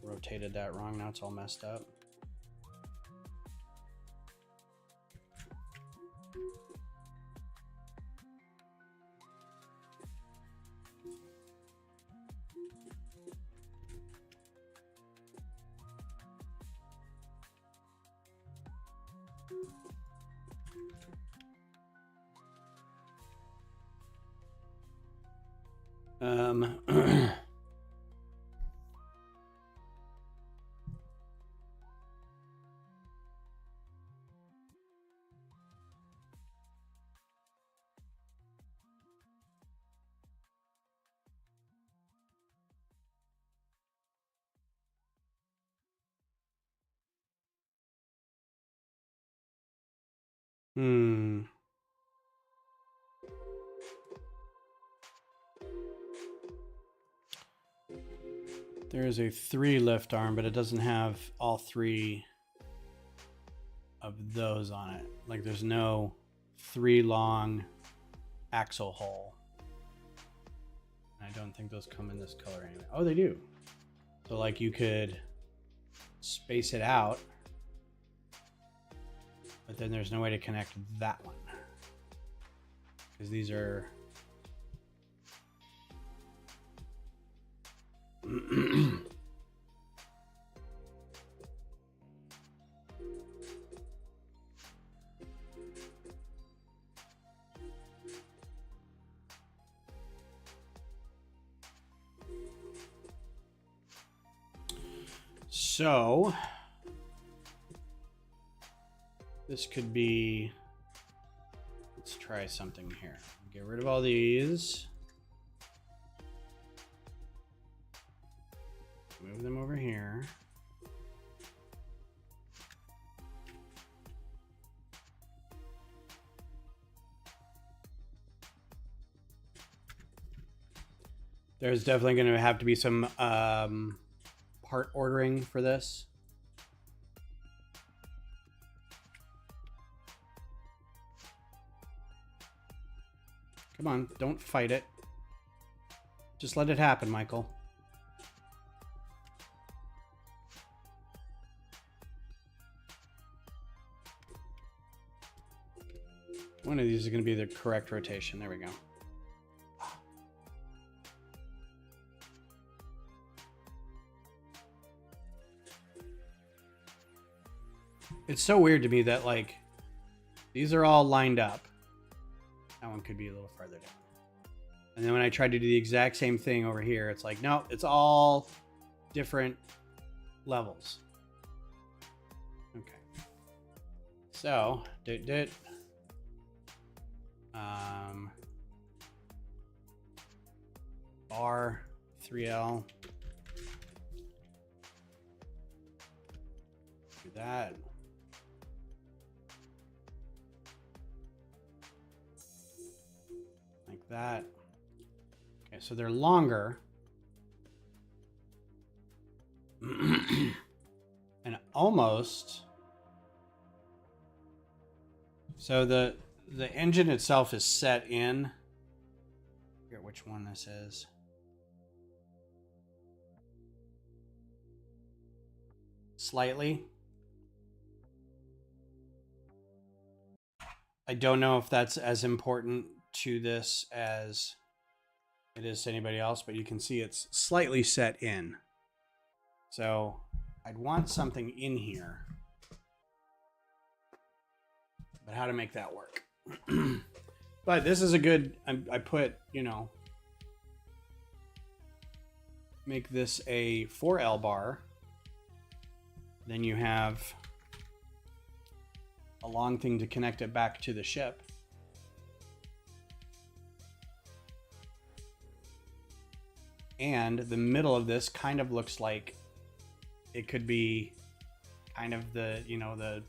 Rotated that wrong, now it's all messed up. There is a 3 lift arm, but it doesn't have all 3 of those on it. Like there's no 3 long axle hole. I don't think those come in this color anyway. Oh, they do. So like you could space it out, but then there's no way to connect that one. Because these are... So this could be, let's try something here. Get rid of all these. Move them over here. There's definitely going to have to be some part ordering for this. Come on, don't fight it. Just let it happen, Michael. One of these is going to be the correct rotation. There we go. It's so weird to me that, like, these are all lined up. That one could be a little farther down. And then when I tried to do the exact same thing over here, it's like, no, it's all different levels. Okay. So, bar 3L. Do that. Like that. Okay, so they're longer. And almost. So the engine itself is set in. I forget which one this is. Slightly. I don't know if that's as important to this as it is to anybody else, but you can see it's slightly set in. So I'd want something in here. But how to make that work? But this is a good, I put, you know, make this a 4L bar. Then you have a long thing to connect it back to the ship. And the middle of this kind of looks like it could be kind of the, you know, the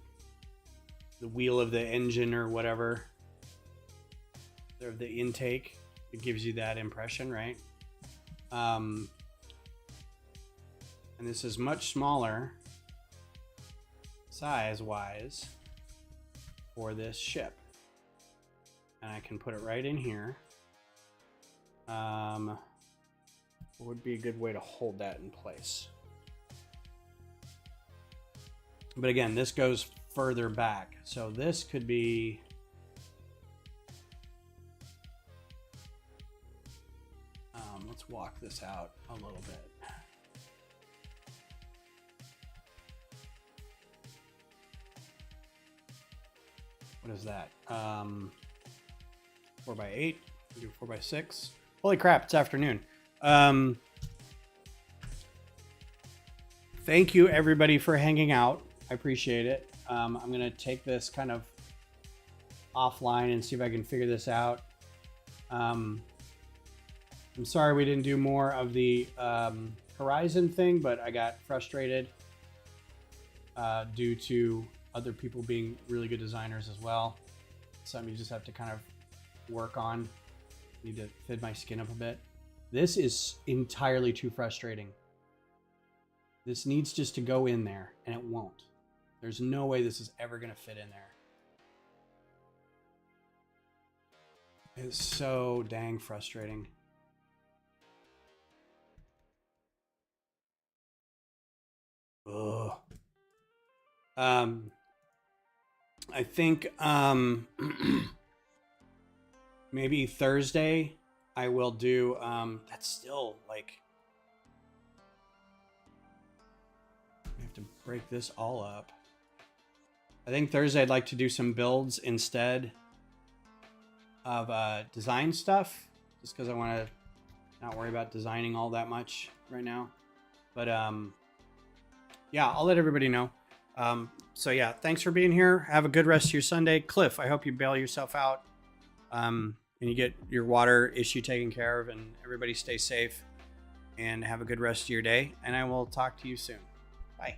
wheel of the engine or whatever. Or the intake. It gives you that impression, right? And this is much smaller size-wise for this ship. And I can put it right in here. What would be a good way to hold that in place? But again, this goes further back. So this could be... let's walk this out a little bit. What is that? 4x8. Do 4x6. Holy crap! It's afternoon. Thank you everybody for hanging out. I appreciate it. I'm gonna take this kind of offline and see if I can figure this out. I'm sorry we didn't do more of the Horizon thing, but I got frustrated due to other people being really good designers as well. Something you just have to kind of work on. Need to fit my skin up a bit. This is entirely too frustrating. This needs just to go in there, and it won't. There's no way this is ever going to fit in there. It's so dang frustrating. Ugh. I think maybe Thursday I will do that's still like I have to break this all up. I think Thursday I'd like to do some builds instead of design stuff, just because I want to not worry about designing all that much right now. But yeah, I'll let everybody know. So yeah, thanks for being here. Have a good rest of your Sunday. Cliff, I hope you bail yourself out and you get your water issue taken care of, and everybody stay safe and have a good rest of your day. And I will talk to you soon. Bye.